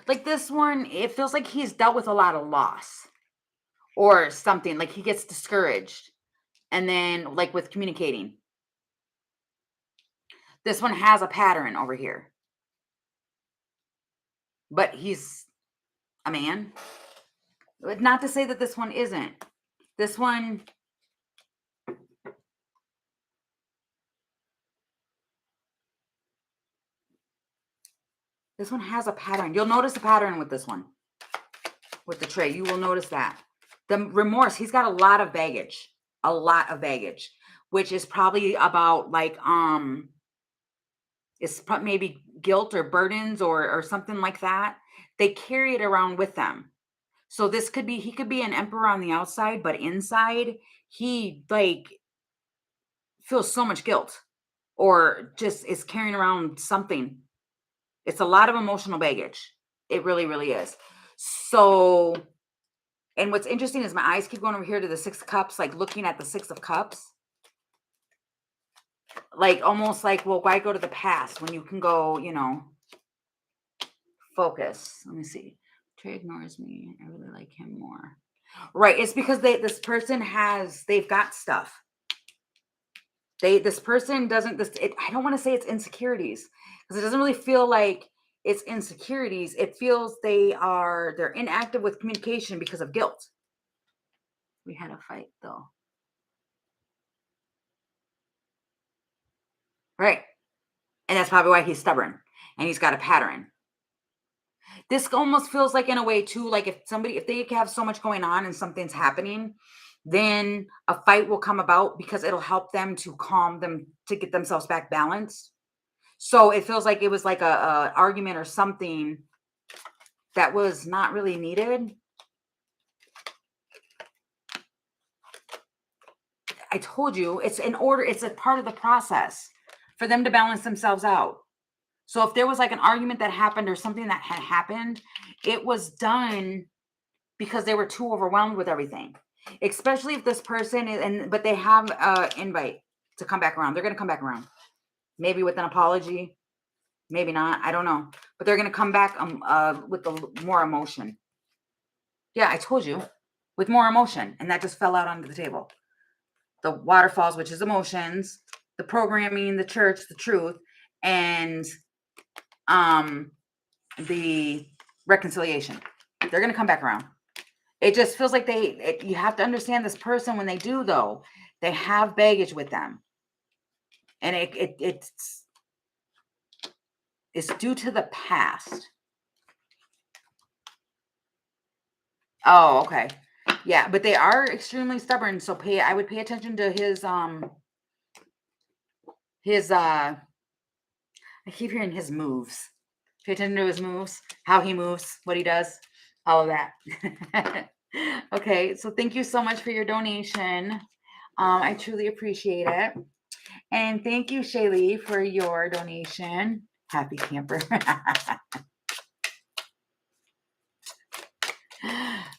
[SPEAKER 1] Like this one, it feels like he's dealt with a lot of loss or something. Like he gets discouraged. And then, like with communicating, this one has a pattern over here, but he's a man. Not to say that this one isn't. This one, has a pattern. You'll notice a pattern with this one, with the tray. You will notice that. The remorse, he's got a lot of baggage, which is probably about like, it's maybe guilt or burdens or something like that. They carry it around with them. So this could be, he could be an emperor on the outside, but inside he like feels so much guilt or just is carrying around something. It's a lot of emotional baggage. It really, really is. So, and what's interesting is my eyes keep going over here to the 6 of Cups, like looking at the 6 of Cups. Like almost like, well, why go to the past when you can go, focus. Let me see. Trey ignores me. I really like him more. Right. It's because this person they've got stuff. This person doesn't, I don't want to say it's insecurities because it doesn't really feel like it's insecurities. It feels they're inactive with communication because of guilt. We had a fight though. Right. And that's probably why he's stubborn and he's got a pattern. This almost feels like in a way too, like if they have so much going on and something's happening, then a fight will come about because it'll help them to calm them, to get themselves back balanced. So it feels like it was like a argument or something that was not really needed. I told you it's in order, it's a part of the process for them to balance themselves out. So if there was like an argument that happened or something that had happened, it was done because they were too overwhelmed with everything. Especially if this person is, but they have an invite to come back around. They're going to come back around. Maybe with an apology, maybe not. I don't know. But they're going to come back with more emotion. Yeah, I told you, with more emotion, and that just fell out onto the table. The waterfalls, which is emotions, the programming, the church, the truth, and the reconciliation. They're going to come back around. It just feels like you have to understand this person when they do, though. They have baggage with them. And it's due to the past. Oh, okay. Yeah, but they are extremely stubborn. So I would pay attention to his I keep hearing his moves. Pay attention to his moves, how he moves, what he does, all of that. Okay, so thank you so much for your donation. I truly appreciate it. And thank you, Shaylee, for your donation. Happy camper.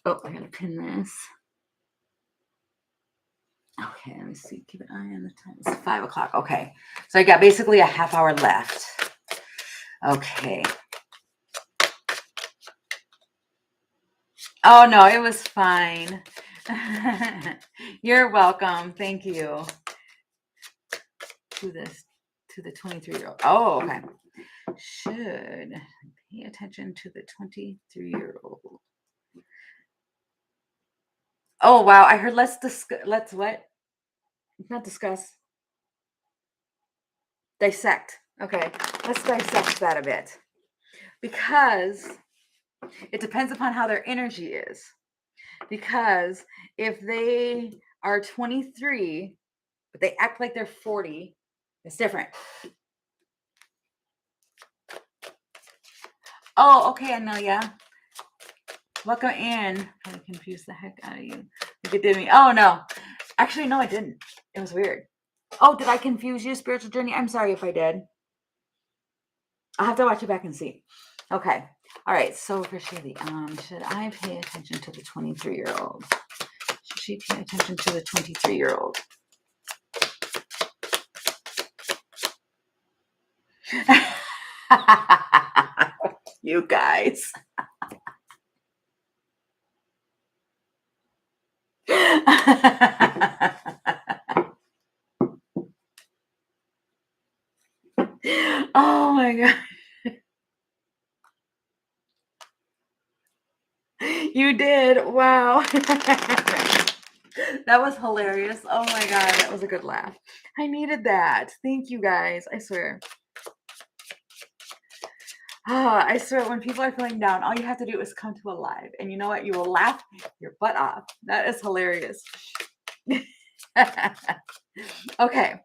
[SPEAKER 1] Oh, I gotta pin this. Okay, let me see. Keep an eye on the time. It's 5 o'clock. Okay. So I got basically a half hour left. Okay. Oh no, it was fine. You're welcome. Thank you. To the 23-year-old. Oh, okay. Should pay attention to the 23-year-old. Oh wow, I heard let's what? Not discuss. Dissect. Okay. Let's dissect that a bit. Because it depends upon how their energy is. Because if they are 23, but they act like they're 40, it's different. Oh, okay, Amelia. Welcome in. I confused the heck out of you. Like it did me. Oh, no. Actually, no, I didn't. It was weird. Oh, did I confuse you, spiritual journey? I'm sorry if I did. I'll have to watch it back and see. Okay. All right. So for Shaylee, should I pay attention to the 23-year-old? Should she pay attention to the 23-year-old? You guys. Oh my God. You did. Wow. That was hilarious. Oh my God. That was a good laugh. I needed that. Thank you guys. I swear. I swear, when people are feeling down, all you have to do is come to a live. And you know what? You will laugh your butt off. That is hilarious. Okay.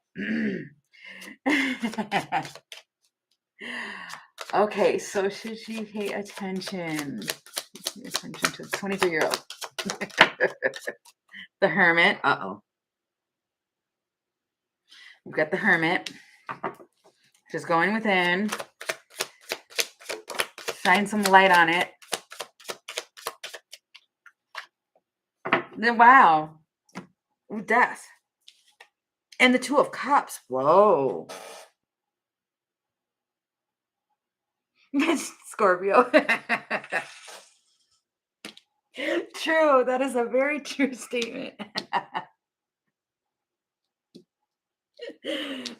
[SPEAKER 1] Okay, so should she pay attention? Pay attention to the 23-year-old. The Hermit. Uh-oh. We've got the Hermit. Just going within. Shine some light on it. Then wow. Death. And the Two of Cups. Whoa. Scorpio. True. That is a very true statement.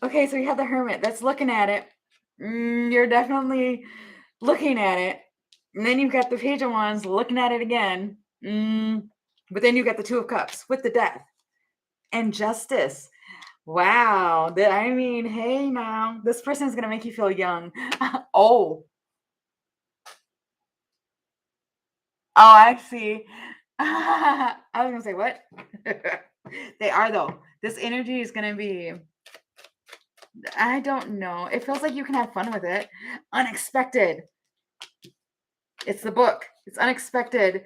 [SPEAKER 1] Okay, so you have the Hermit that's looking at it. You're definitely looking at it. And then you've got the Page of Wands looking at it again. But then you've got the Two of Cups with the Death and Justice. Wow. I mean, hey now, this person is going to make you feel young. Oh. Oh, I see. I was going to say, what? They are, though. This energy is going to be, I don't know. It feels like you can have fun with it. Unexpected. It's the book. It's unexpected.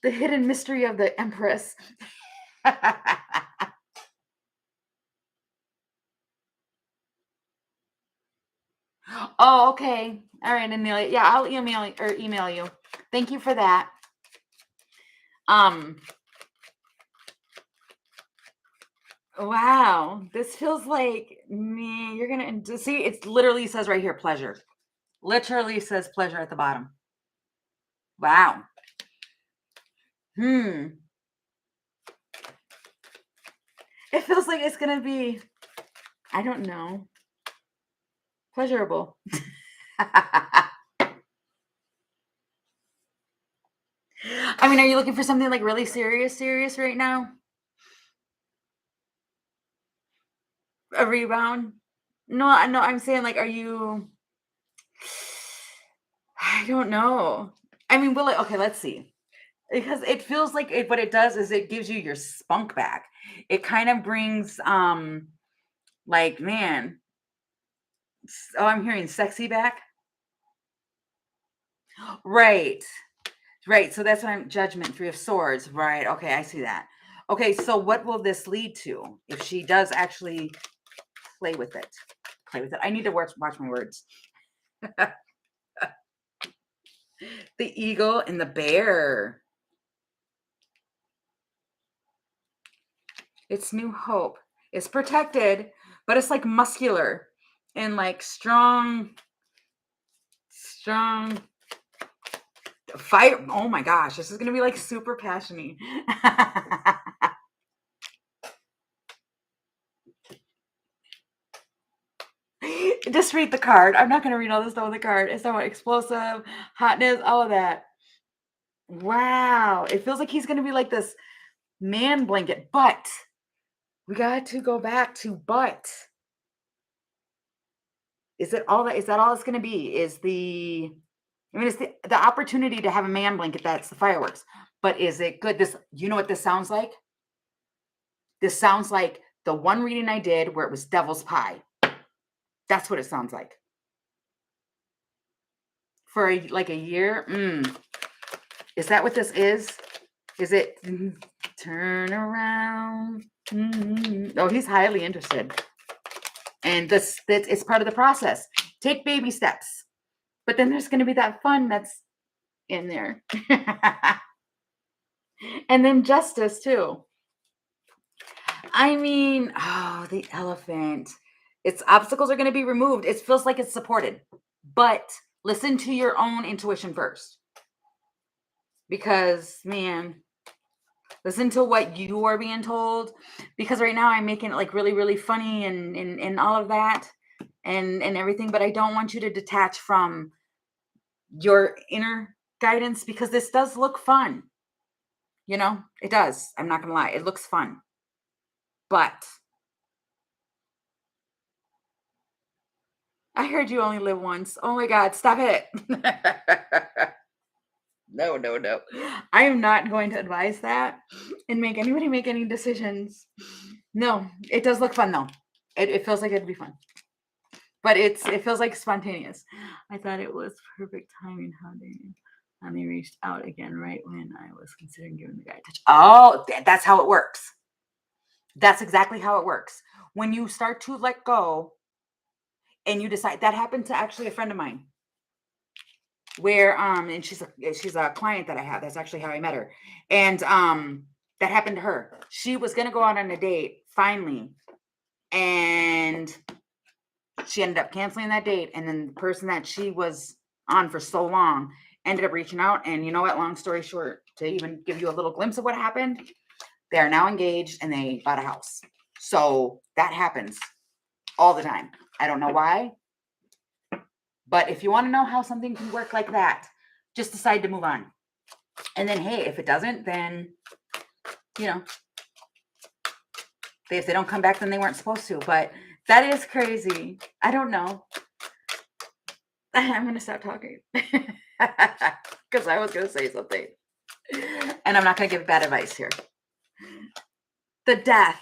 [SPEAKER 1] The hidden mystery of the Empress. Oh, okay. All right, Amelia. Yeah, I'll email you. Thank you for that. Wow. This feels like me. You're gonna see. It literally says right here, pleasure. Literally says pleasure at the bottom. Wow. It feels like it's gonna be, I don't know, pleasurable. I mean, are you looking for something like really serious right now? A rebound? No, I'm saying like, are you, I don't know. I mean, will it, okay, let's see. Because it feels like what it does is it gives you your spunk back. It kind of brings, like, man, oh, I'm hearing sexy back. Right. Right. So that's what Judgment, 3 of Swords. Right. Okay. I see that. Okay, so what will this lead to if she does actually play with it? Play with it. I need to watch my words. The eagle and the bear. It's new hope. It's protected, but it's like muscular and like strong fire. Oh my gosh, this is gonna be like super passionate. Just read the card. I'm not gonna read all this stuff on the card. It's about explosive, hotness, all of that. Wow, it feels like he's gonna be like this man blanket, but we got to go back to but. Is it all that? Is that all it's gonna be? Is the I mean, it's the opportunity to have a man blanket. That's the fireworks. But is it good? You know what this sounds like? This sounds like the one reading I did where it was devil's pie. That's what it sounds like. For like a year. Is that what this is? Is it turn around? Oh, he's highly interested. And it's part of the process. Take baby steps. But then there's going to be that fun that's in there. And then justice too. I mean, oh, the elephant. Its obstacles are going to be removed. It feels like it's supported. But listen to your own intuition first. Because, man, listen to what you are being told. Because right now I'm making it like really, really funny and all of that and everything. But I don't want you to detach from your inner guidance because this does look fun. You know, it does. I'm not going to lie. It looks fun. But I heard you only live once. Oh my God, stop it. No. I am not going to advise that and make anybody make any decisions. No, it does look fun though. It feels like it'd be fun. But it feels like spontaneous. I thought it was perfect timing how they reached out again right when I was considering giving the guy a touch. Oh, that's how it works. That's exactly how it works. When you start to let go and you decide, that happened to actually a friend of mine where and she's a client that I have. That's actually how I met her. And that happened to her. She was going to go out on a date finally, and she ended up canceling that date, and then the person that she was on for so long ended up reaching out. And you know what, long story short, to even give you a little glimpse of what happened, they are now engaged and they bought a house. So that happens all the time. I don't know why, but if you want to know how something can work like that, just decide to move on. And then, hey, if it doesn't, then, you know, if they don't come back, then they weren't supposed to. But that is crazy. I don't know. I'm going to stop talking because I was going to say something. And I'm not going to give bad advice here. The Death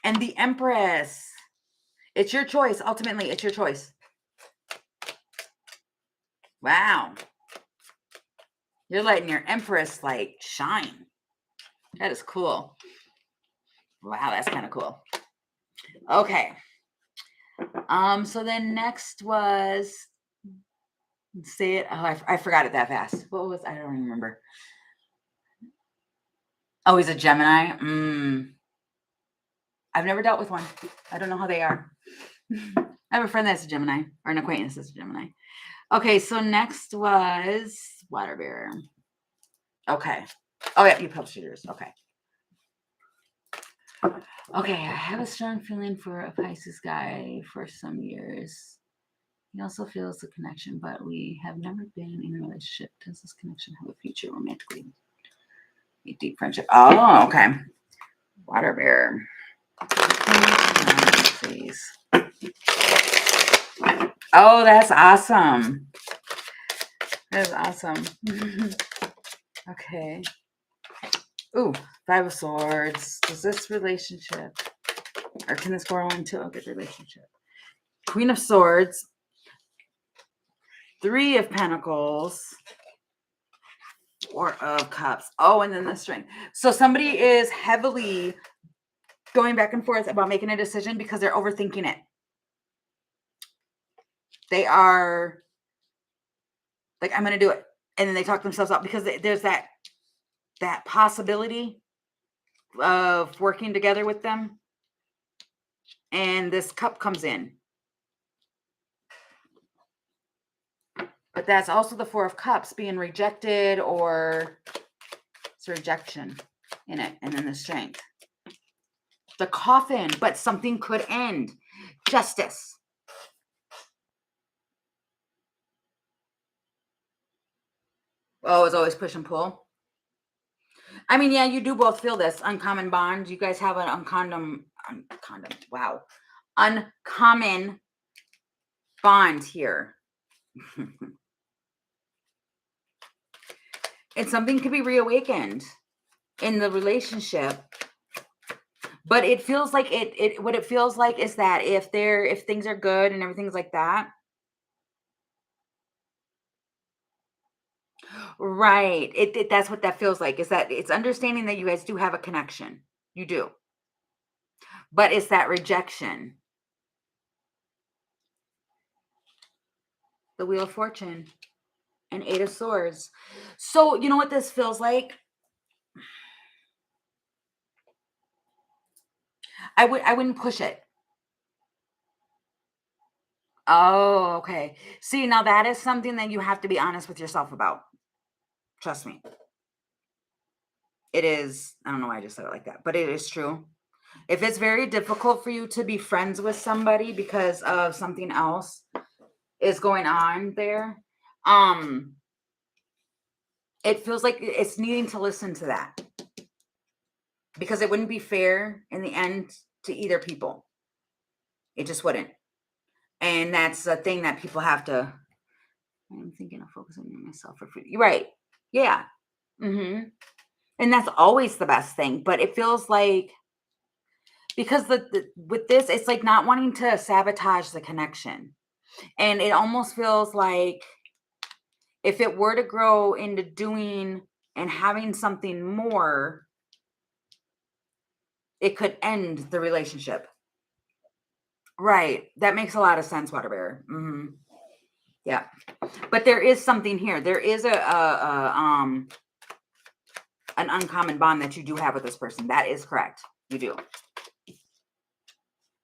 [SPEAKER 1] and the Empress. It's your choice. Ultimately, it's your choice. Wow. You're letting your Empress like shine. That is cool. Wow, that's kind of cool. Okay. So then next was say it. Oh, I forgot it that fast. What was I don't remember. Oh, he's a Gemini. I've never dealt with one. I don't know how they are. I have a friend that's a Gemini, or an acquaintance that's a Gemini. Okay, so next was Water Bear. Okay. Oh yeah, you published yours. Okay. Okay, I have a strong feeling for a Pisces guy for some years. He also feels the connection, but we have never been in a relationship. Does this connection have a future romantically? A deep friendship. Oh, okay. Water Bear. Please. Oh, that's awesome. That is awesome. Okay. Ooh, Five of Swords. Does this relationship, or can this grow into a good relationship? Queen of Swords. Three of Pentacles. Four of Cups. Oh, and then the Strength. So somebody is heavily going back and forth about making a decision because they're overthinking it. They are like, I'm going to do it. And then they talk themselves out because there's that possibility of working together with them. And this Cup comes in. But that's also the Four of Cups being rejected, or it's rejection in it. And then the Strength. The Coffin, but something could end. Justice. Oh, it's always push and pull. I mean, yeah, you do both feel this uncommon bond. You guys have an uncommon bond here. And something could be reawakened in the relationship. But it feels like what it feels like is that if things are good and everything's like that. Right. That's what that feels like, is that it's understanding that you guys do have a connection. You do. But it's that rejection. The Wheel of Fortune and Eight of Swords. So, you know what this feels like? I wouldn't push it. Oh, okay. See, now that is something that you have to be honest with yourself about. Trust me. It is. I don't know why I just said it like that, but it is true. If it's very difficult for you to be friends with somebody because of something else is going on there, it feels like it's needing to listen to that, because it wouldn't be fair in the end to either people. It just wouldn't. And that's a thing that people have to. I'm thinking of focusing on myself for food. You're right. Yeah. And that's always the best thing. But it feels like, because with this, it's like not wanting to sabotage the connection. And it almost feels like if it were to grow into doing and having something more, it could end the relationship. Right. That makes a lot of sense, Water Bear. Yeah. But there is something here. There is an uncommon bond that you do have with this person. That is correct. You do.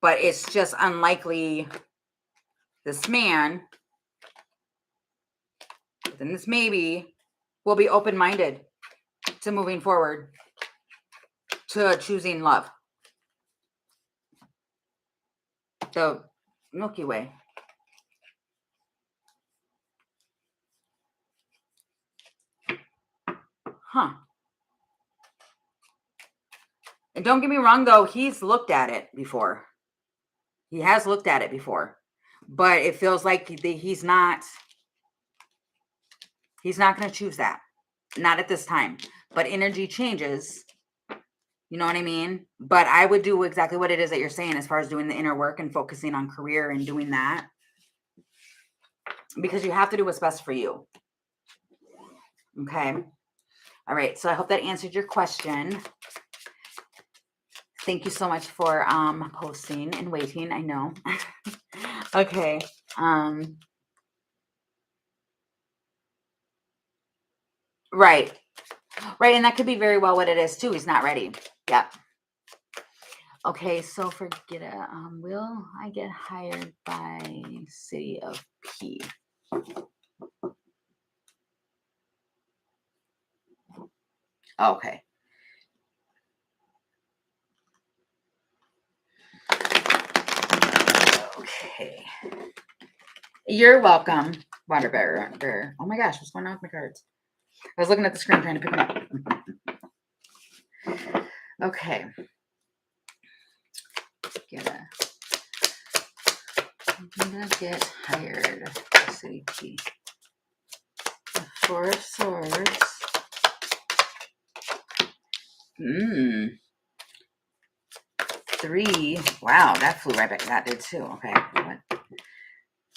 [SPEAKER 1] But it's just unlikely this man, then this maybe, will be open-minded to moving forward, to choosing love. The Milky Way. Huh. And don't get me wrong, though, he's looked at it before. He has looked at it before. But it feels like he's not going to choose that. Not at this time. But energy changes. You know what I mean? But I would do exactly what it is that you're saying as far as doing the inner work and focusing on career and doing that. Because you have to do what's best for you. Okay. All right. So I hope that answered your question. Thank you so much for posting and waiting. I know. Okay. Right. Right. And that could be very well what it is too. He's not ready. Yep. Okay. So forget it. Will I get hired by City of P? Okay. Okay. You're welcome, Water Bear. Oh my gosh, what's going on with my cards? I was looking at the screen trying to pick them up. Okay. I'm gonna get hired. City P. The Four of Swords. 3. Wow, that flew right back. That did too. Okay. What?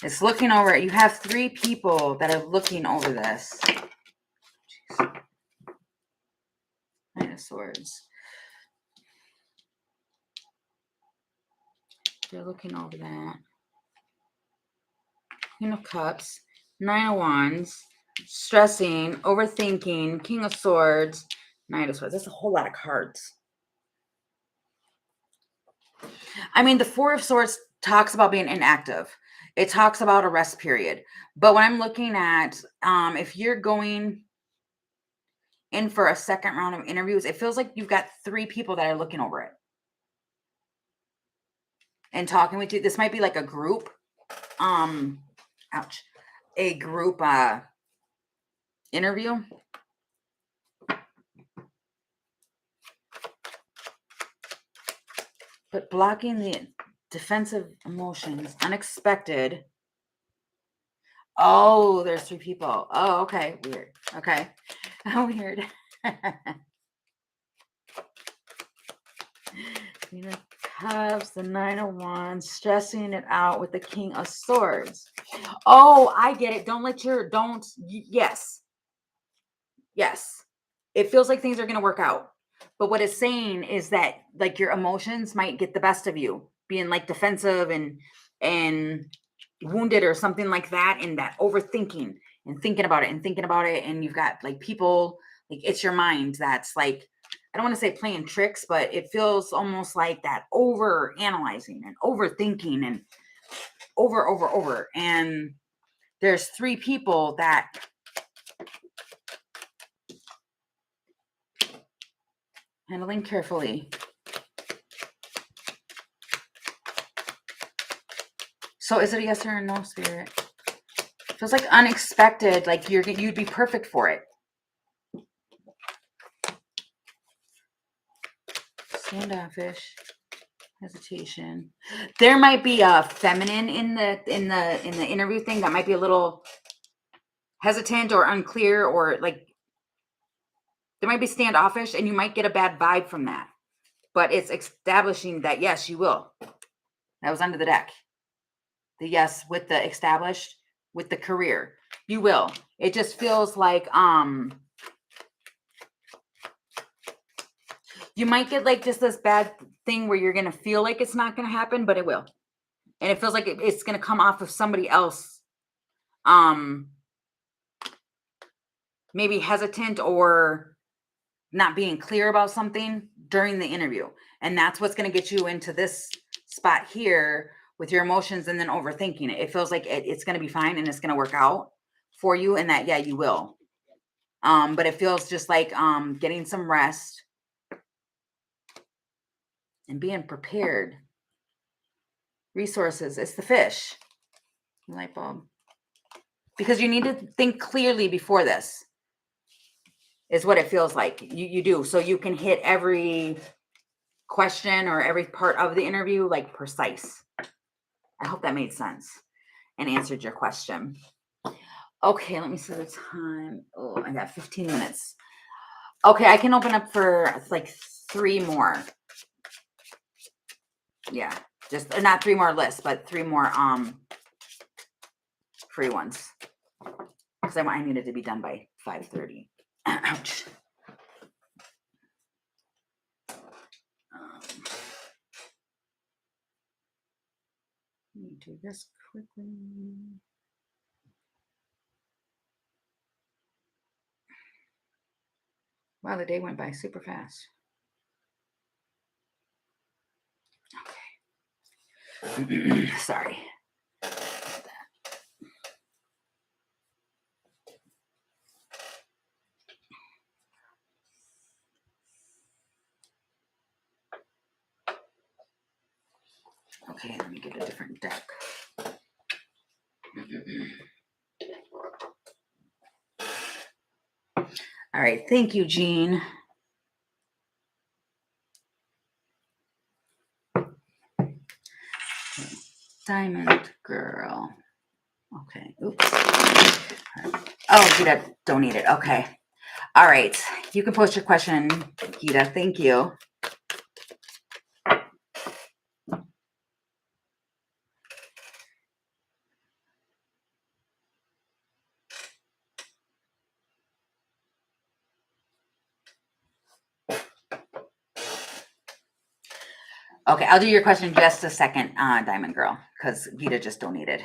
[SPEAKER 1] It's looking over. You have 3 people that are looking over this. Jeez. Swords. They're looking over that. Queen of Cups, Nine of Wands, stressing, overthinking, King of Swords, Knight of Swords. That's a whole lot of cards. I mean, the Four of Swords talks about being inactive. It talks about a rest period. But when I'm looking at, if you're going in for a second round of interviews, it feels like you've got 3 people that are looking over it and talking with you. This might be like a group, ouch, a group interview. But blocking the defensive emotions, unexpected. Oh, there's 3 people. Oh, okay, weird. Okay, weird. Queen of Cups, the Nine of Wands, stressing it out with the King of Swords. Oh, I get it. Yes. Yes. It feels like things are going to work out. But what it's saying is that like your emotions might get the best of you, being like defensive and wounded or something like that, and that overthinking and thinking about it. And you've got like people, like it's your mind that's like, I don't want to say playing tricks, but it feels almost like that over analyzing and overthinking and over. And there's 3 people that handling carefully. So is it a yes or a no, Spirit? Feels like unexpected, like you'd be perfect for it. Standoffish, hesitation. There might be a feminine in the interview thing that might be a little hesitant or unclear, or like there might be standoffish, and you might get a bad vibe from that. But it's establishing that yes, you will. That was under the deck. The yes with the established, with the career. You will. It just feels like you might get like just this bad thing where you're going to feel like it's not going to happen, but it will. And it feels like it's going to come off of somebody else. Maybe hesitant or not being clear about something during the interview. And that's what's going to get you into this spot here with your emotions and then overthinking it. It feels like it's going to be fine and it's going to work out for you, and that, yeah, you will. But it feels just like getting some rest and being prepared. Resources. It's the fish. Light bulb. Because you need to think clearly before this. Is what it feels like. You do. So you can hit every question or every part of the interview like precise. I hope that made sense and answered your question. Okay, let me see the time. Oh, I got 15 minutes. Okay, I can open up for like 3 more. Yeah, just not 3 more lists, but 3 more free ones. Because I needed to be done by 5:30. Ouch. Let me do this quickly. Wow, the day went by super fast. Okay. Sorry. Okay, let me get a different deck. All right, thank you, Jean. Diamond girl. Okay, oops. Oh, Gita, don't need it. Okay. All right, you can post your question, Gita. Thank you. Okay, I'll do your question in just a second, Diamond Girl, because Vita just donated.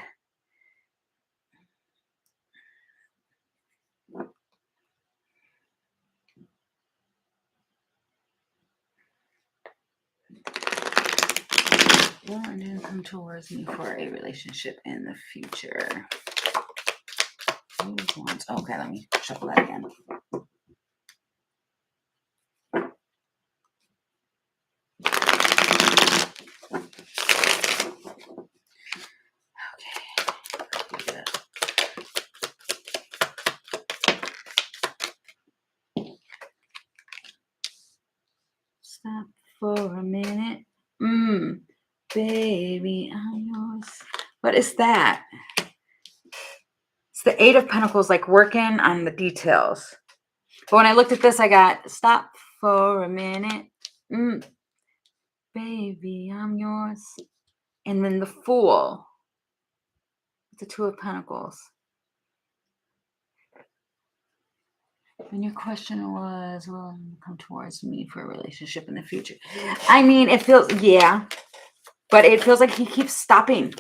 [SPEAKER 1] Will and then come towards me for a relationship in the future. Okay, let me shuffle that again. Okay. Stop for a minute. Baby, I'm yours. What is that? It's the Eight of Pentacles, like working on the details. But when I looked at this, I got stop for a minute. Baby, I'm yours. And then the Fool. The Two of Pentacles. And your question was, will come towards me for a relationship in the future? I mean, it feels, yeah. But it feels like he keeps stopping.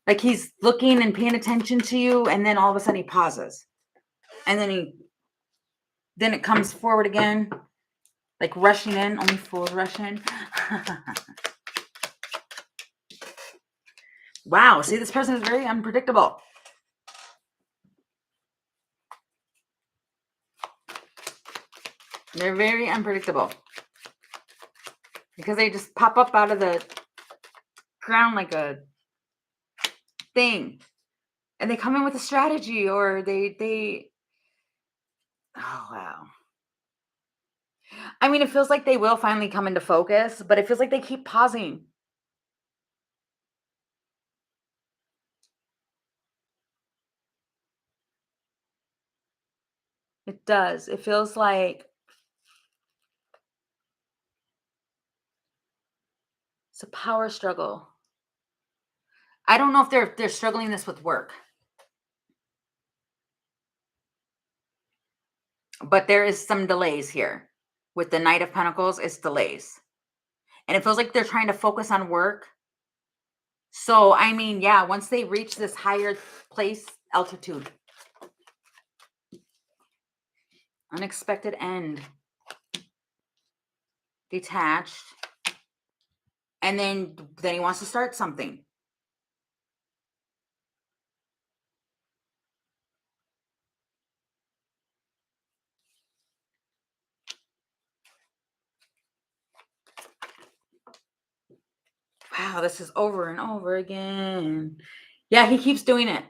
[SPEAKER 1] Like he's looking and paying attention to you, and then all of a sudden he pauses. And then it comes forward again, like rushing in. Only fools rush in. Wow, see, this person is very unpredictable. They're very unpredictable. Because they just pop up out of the ground like a thing. And they come in with a strategy, or they oh wow. I mean, it feels like they will finally come into focus, but it feels like they keep pausing. It does. It feels like it's a power struggle. I don't know if they're struggling this with work. But there is some delays here. With the Knight of Pentacles, it's delays. And it feels like they're trying to focus on work. So, I mean, yeah, once they reach this higher place, altitude. Unexpected end. Detached. And then he wants to start something. Wow, this is over and over again. Yeah, he keeps doing it.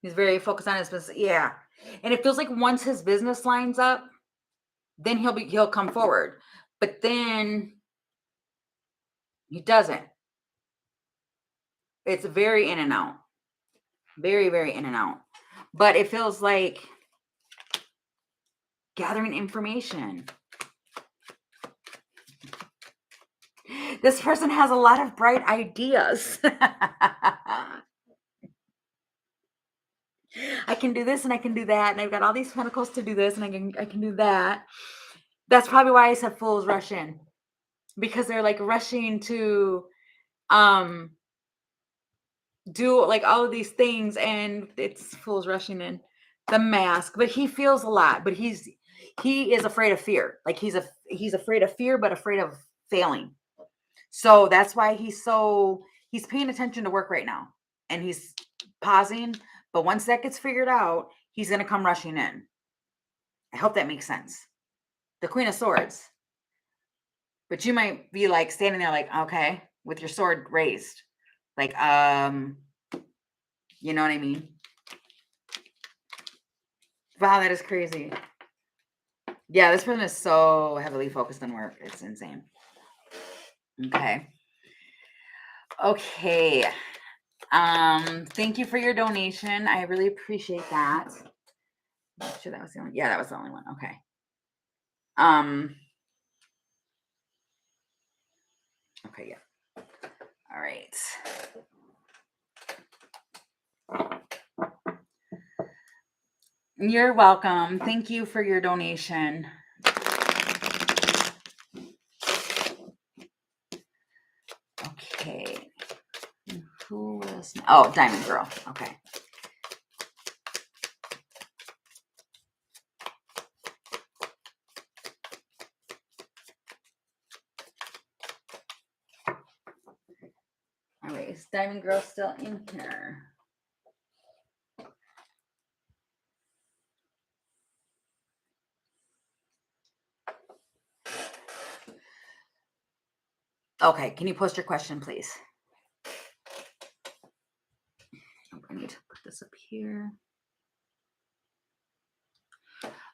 [SPEAKER 1] He's very focused on his business. Yeah. And it feels like once his business lines up, then he'll come forward. But then he doesn't. It's very in and out. Very, very in and out. But it feels like gathering information. This person has a lot of bright ideas. I can do this and I can do that. And I've got all these pentacles to do this and I can do that. That's probably why I said fools rush in. Because they're like rushing to do like all of these things, and it's fools rushing in. The Mask, but he feels a lot, but he is afraid of fear. Like he's afraid of fear, but afraid of failing. So that's why he's paying attention to work right now, and he's pausing. But once that gets figured out, he's going to come rushing in. I hope that makes sense. The Queen of Swords. But you might be like standing there like, okay, with your sword raised. Like, you know what I mean? Wow, that is crazy. Yeah, this person is so heavily focused on work. It's insane. Okay. Okay. Thank you for your donation. I really appreciate that. I'm sure that was the only, yeah, that was the only one. Okay. Okay, yeah. All right. You're welcome. Thank you for your donation. Okay. Who was... Oh, Diamond Girl. Okay. All right. Is Diamond Girl still in here? Okay. Can you post your question, please? I need to put this up here.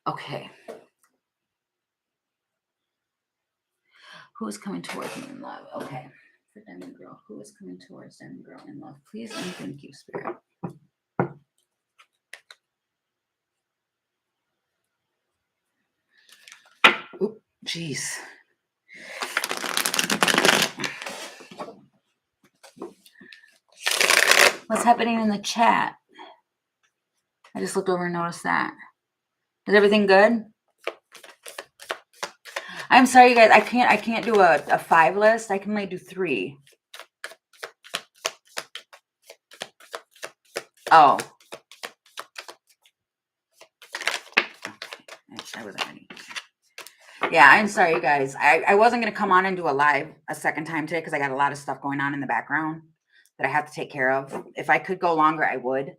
[SPEAKER 1] Okay. Who is coming towards me in love? Okay. For Diamond Girl. Who is coming towards Diamond Girl in love? Please and thank you, Spirit. Oop, jeez. What's happening in the chat? I just looked over and noticed that. Is everything good? I'm sorry, you guys. I can't do a 5 list. I can only do 3. Oh. Okay. I wasn't ready. Yeah, I'm sorry, you guys. I wasn't going to come on and do a live a second time today because I got a lot of stuff going on in the background that I have to take care of. If I could go longer, I would.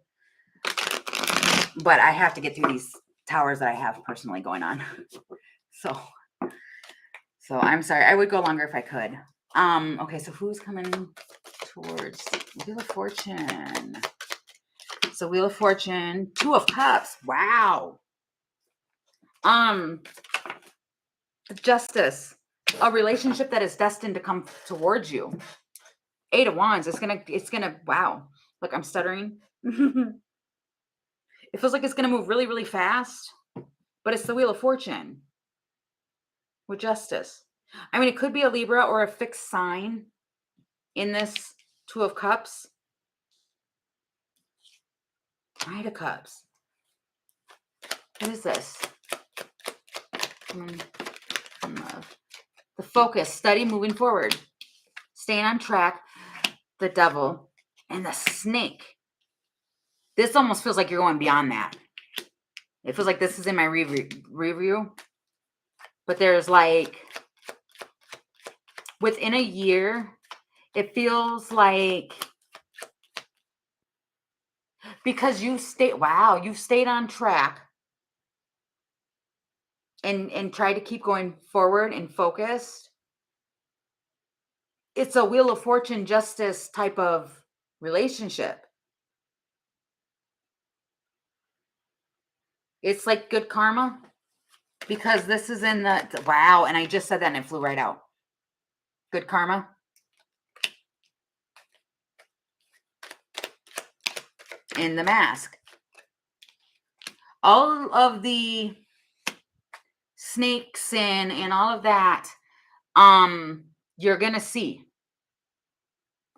[SPEAKER 1] But I have to get through these towers that I have personally going on. So I'm sorry. I would go longer if I could. Okay, so who's coming towards Wheel of Fortune? So Wheel of Fortune, 2 of Cups. Wow. Justice. A relationship that is destined to come towards you. 8 of Wands. It's gonna, wow. Look, I'm stuttering. It feels like it's gonna move really, really fast, but it's the Wheel of Fortune with Justice. I mean, it could be a Libra or a fixed sign in this 2 of Cups. Knight of Cups. What is this? Love. The focus, study, moving forward, staying on track. The Devil and the Snake. This almost feels like you're going beyond that. It feels like this is in my review. But there's like, within a year, it feels like, because you've stayed on track and tried to keep going forward and focused. It's a Wheel of Fortune Justice type of relationship. It's like good karma, because this is in the, wow, and I just said that and it flew right out. Good karma. In the Mask. All of the snakes and all of that, you're going to see.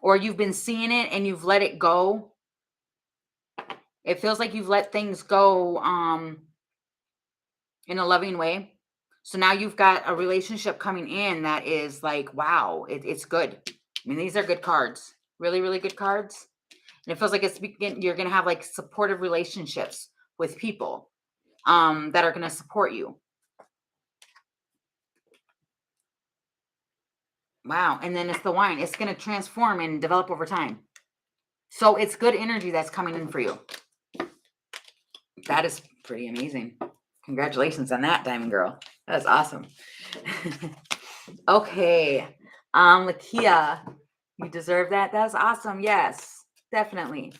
[SPEAKER 1] Or you've been seeing it and you've let it go. It feels like you've let things go in a loving way. So now you've got a relationship coming in that is like, wow, it's good. I mean, these are good cards. Really, really good cards. And it feels like you're going to have like supportive relationships with people that are going to support you. Wow. And then it's the wine. It's going to transform and develop over time. So it's good energy that's coming in for you. That is pretty amazing. Congratulations on that, Diamond Girl. That's awesome. Okay. Lakia, you deserve that. That's awesome. Yes, definitely.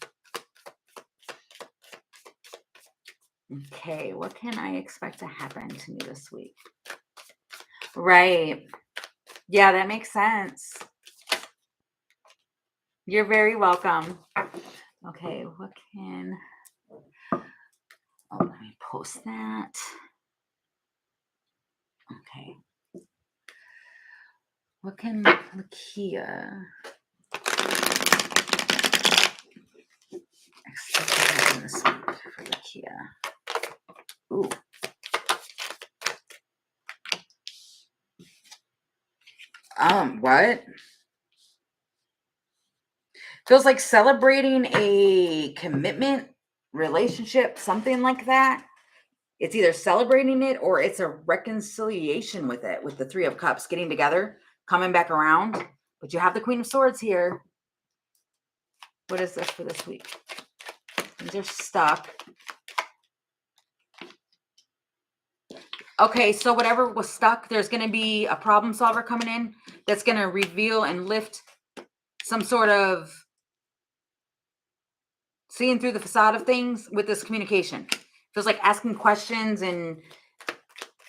[SPEAKER 1] Okay. What can I expect to happen to me this week? Right. Yeah, that makes sense. You're very welcome. Okay, what can... Oh, let me post that. Okay. What can Lakia expect to happen this week for Lakia? Ooh. What? Feels like celebrating a commitment, relationship, something like that. It's either celebrating it or it's a reconciliation with it, with the Three of Cups, getting together, coming back around. But you have the Queen of Swords here. What is this for this week? These are stuck. Okay, so whatever was stuck, there's going to be a problem solver coming in that's going to reveal and lift some sort of seeing through the facade of things with this communication. Feels like asking questions and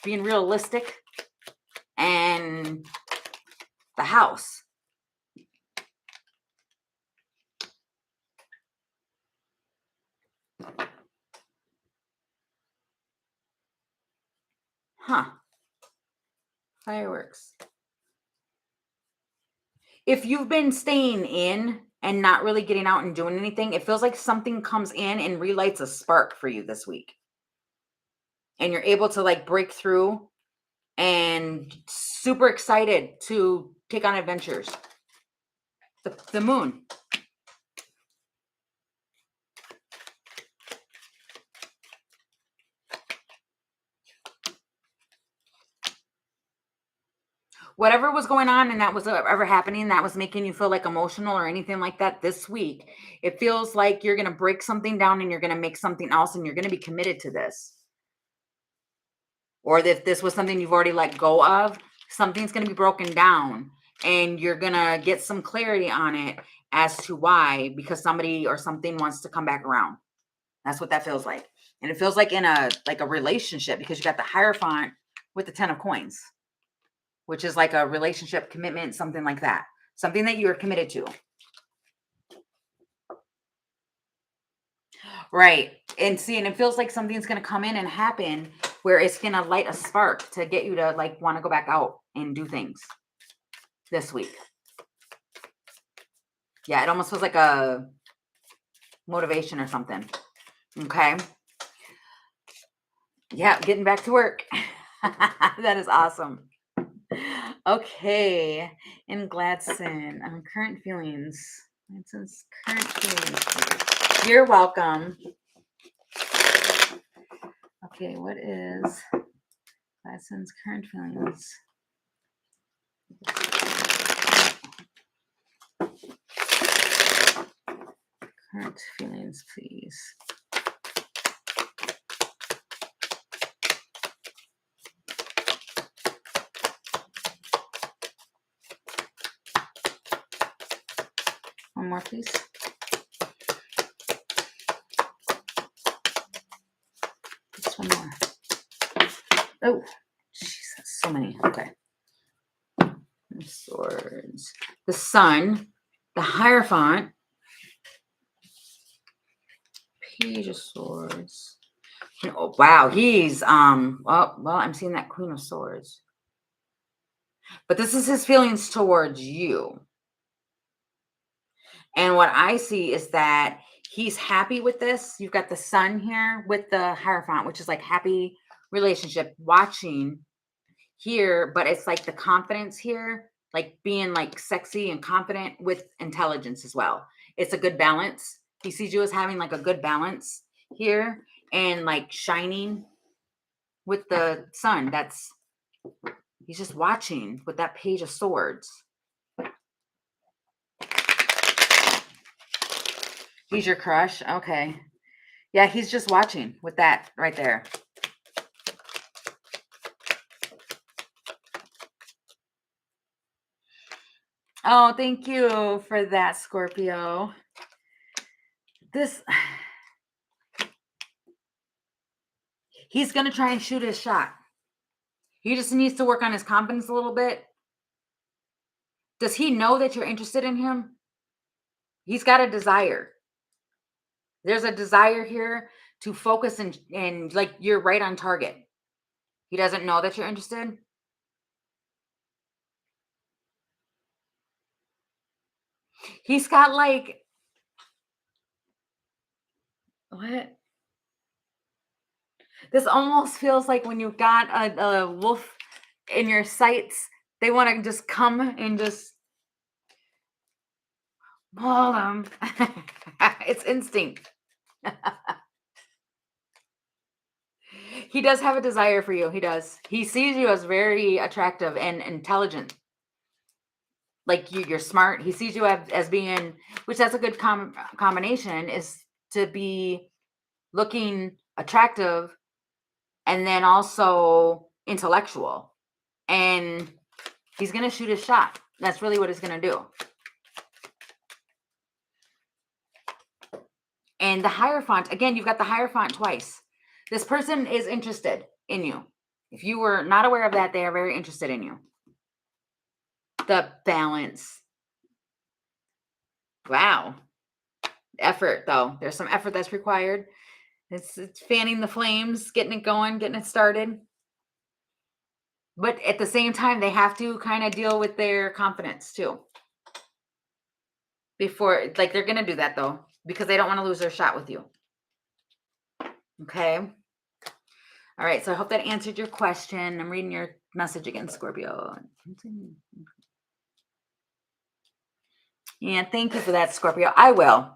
[SPEAKER 1] being realistic. And the house. Huh. Fireworks. If you've been staying in and not really getting out and doing anything, it feels like something comes in and relights a spark for you this week. And you're able to like break through and super excited to take on adventures. The moon. Whatever was going on and that was ever happening that was making you feel like emotional or anything like that this week, it feels like you're going to break something down and you're going to make something else and you're going to be committed to this. Or if this was something you've already let go of, something's going to be broken down and you're going to get some clarity on it as to why, because somebody or something wants to come back around. That's what that feels like. And it feels like in a relationship, because you got the Hierophant with the 10 of coins, which is like a relationship commitment, something like that. Something that you're committed to. Right. And see, and it feels like something's going to come in and happen where it's going to light a spark to get you to like want to go back out and do things this week. Yeah, it almost feels like a motivation or something. Okay. Yeah, getting back to work. That is awesome. Okay. In Gladson, current feelings. Gladson's current feelings. You're welcome. Okay, what is Gladson's current feelings? Current feelings, please. One more, please. Just one more. Oh, Jesus, so many. Okay. Swords. The Sun. The Hierophant. Page of Swords. Oh, wow, he's well, I'm seeing that Queen of Swords. But this is his feelings towards you. And what I see is that he's happy with this. You've got the Sun here with the Hierophant, which is like happy relationship, watching here, but it's like the confidence here, like being like sexy and confident with intelligence as well. It's a good balance. He sees you as having like a good balance here and like shining with the Sun. He's just watching with that Page of Swords. He's your crush. Okay. Yeah, he's just watching with that right there. Oh, thank you for that, Scorpio. He's going to try and shoot his shot. He just needs to work on his confidence a little bit. Does he know that you're interested in him? He's got a desire. There's a desire here to focus and like you're right on target. He doesn't know that you're interested. He's got like, what? This almost feels like when you've got a wolf in your sights, they want to just come and just, Hold on. It's instinct. He does have a desire for you. He does. He sees you as very attractive and intelligent. Like you're smart. He sees you as being, which that's a good combination, is to be looking attractive and then also intellectual. And he's going to shoot his shot. That's really what he's going to do. And the Hierophant, again, you've got the Hierophant twice. This person is interested in you. If you were not aware of that, they are very interested in you. The Balance. Wow. Effort, though. There's some effort that's required. It's fanning the flames, getting it going, getting it started. But at the same time, they have to kind of deal with their confidence too. Before, like, they're going to do that though, because they don't want to lose their shot with you. Okay. All right. So I hope that answered your question. I'm reading your message again, Scorpio. Yeah. Thank you for that, Scorpio. I will.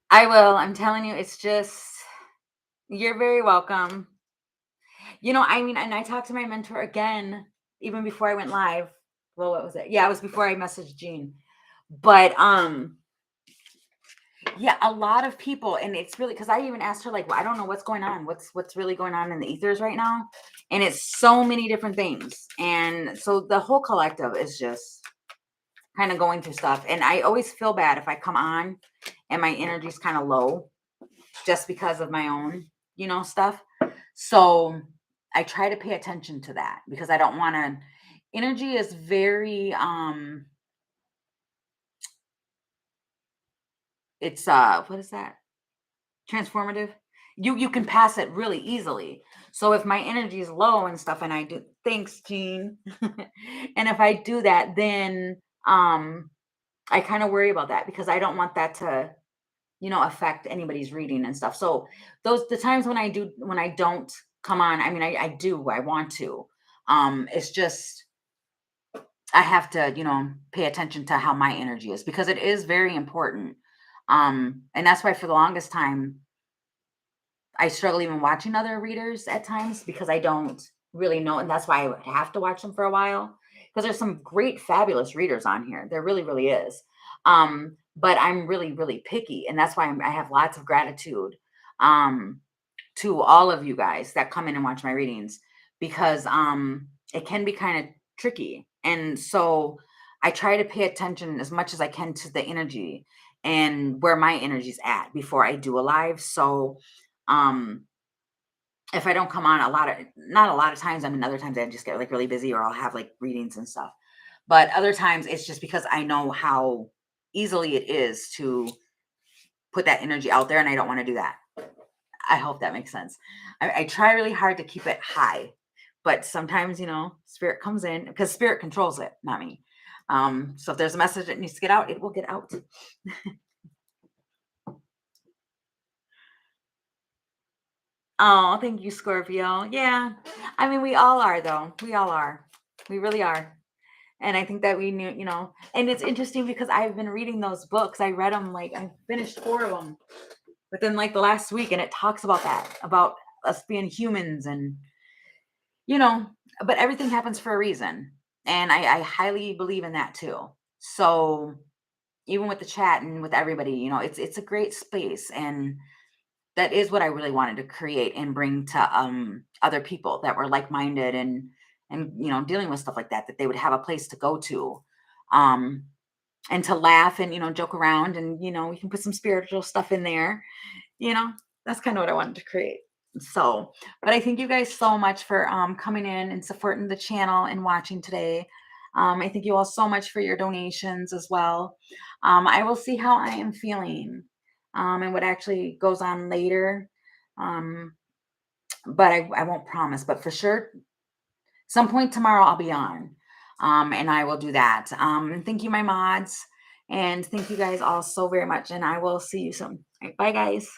[SPEAKER 1] I'm telling you, it's just, you're very welcome. I mean, and I talked to my mentor again, even before I went live. Well, what was it? Yeah, it was before I messaged Jean. But yeah, a lot of people, and it's really because I even asked her, like, well, I don't know what's going on. What's really going on in the ethers right now? And it's so many different things. And so the whole collective is just kind of going through stuff. And I always feel bad if I come on and my energy's kind of low just because of my own, stuff. So I try to pay attention to that because I don't want to. Energy is very it's what is that? Transformative. You can pass it really easily. So if my energy is low and stuff and I do, thanks Jean. And if I do that, then I kind of worry about that because I don't want that to affect anybody's reading and stuff. So the times when I don't come on, I mean, I do, I want to. It's just, I have to, pay attention to how my energy is because it is very important. And that's why for the longest time, I struggle even watching other readers at times because I don't really know. And that's why I would have to watch them for a while because there's some great, fabulous readers on here. There really, really is. But I'm really, really picky. And that's why I have lots of gratitude to all of you guys that come in and watch my readings because it can be kind of tricky. And so I try to pay attention as much as I can to the energy and where my energy's at before I do a live. So if I don't come on not a lot of times, I mean, other times I just get like really busy or I'll have like readings and stuff. But other times it's just because I know how easily it is to put that energy out there and I don't want to do that. I hope that makes sense. I try really hard to keep it high, but sometimes, spirit comes in because spirit controls it, not me. So if there's a message that needs to get out, it will get out. Oh, thank you, Scorpio. Yeah. I mean, we all are, though. We all are. We really are. And I think that we knew, and it's interesting because I've been reading those books. I read them, like, I finished 4 of them within like the last week. And it talks about that, about us being humans and, you know, but everything happens for a reason. And I highly believe in that too. So even with the chat and with everybody, it's a great space. And that is what I really wanted to create and bring to other people that were like-minded and dealing with stuff like that they would have a place to go to um and to laugh and joke around and we can put some spiritual stuff in there. you know that's kind of what I wanted to create. So, but I thank you guys so much for coming in and supporting the channel and watching today. I thank you all so much for your donations as well. I will see how I am feeling and what actually goes on later. Um, but I won't promise, but for sure, some point tomorrow I'll be on and I will do that. And thank you, my mods. And thank you guys all so very much. And I will see you soon. All right, bye, guys.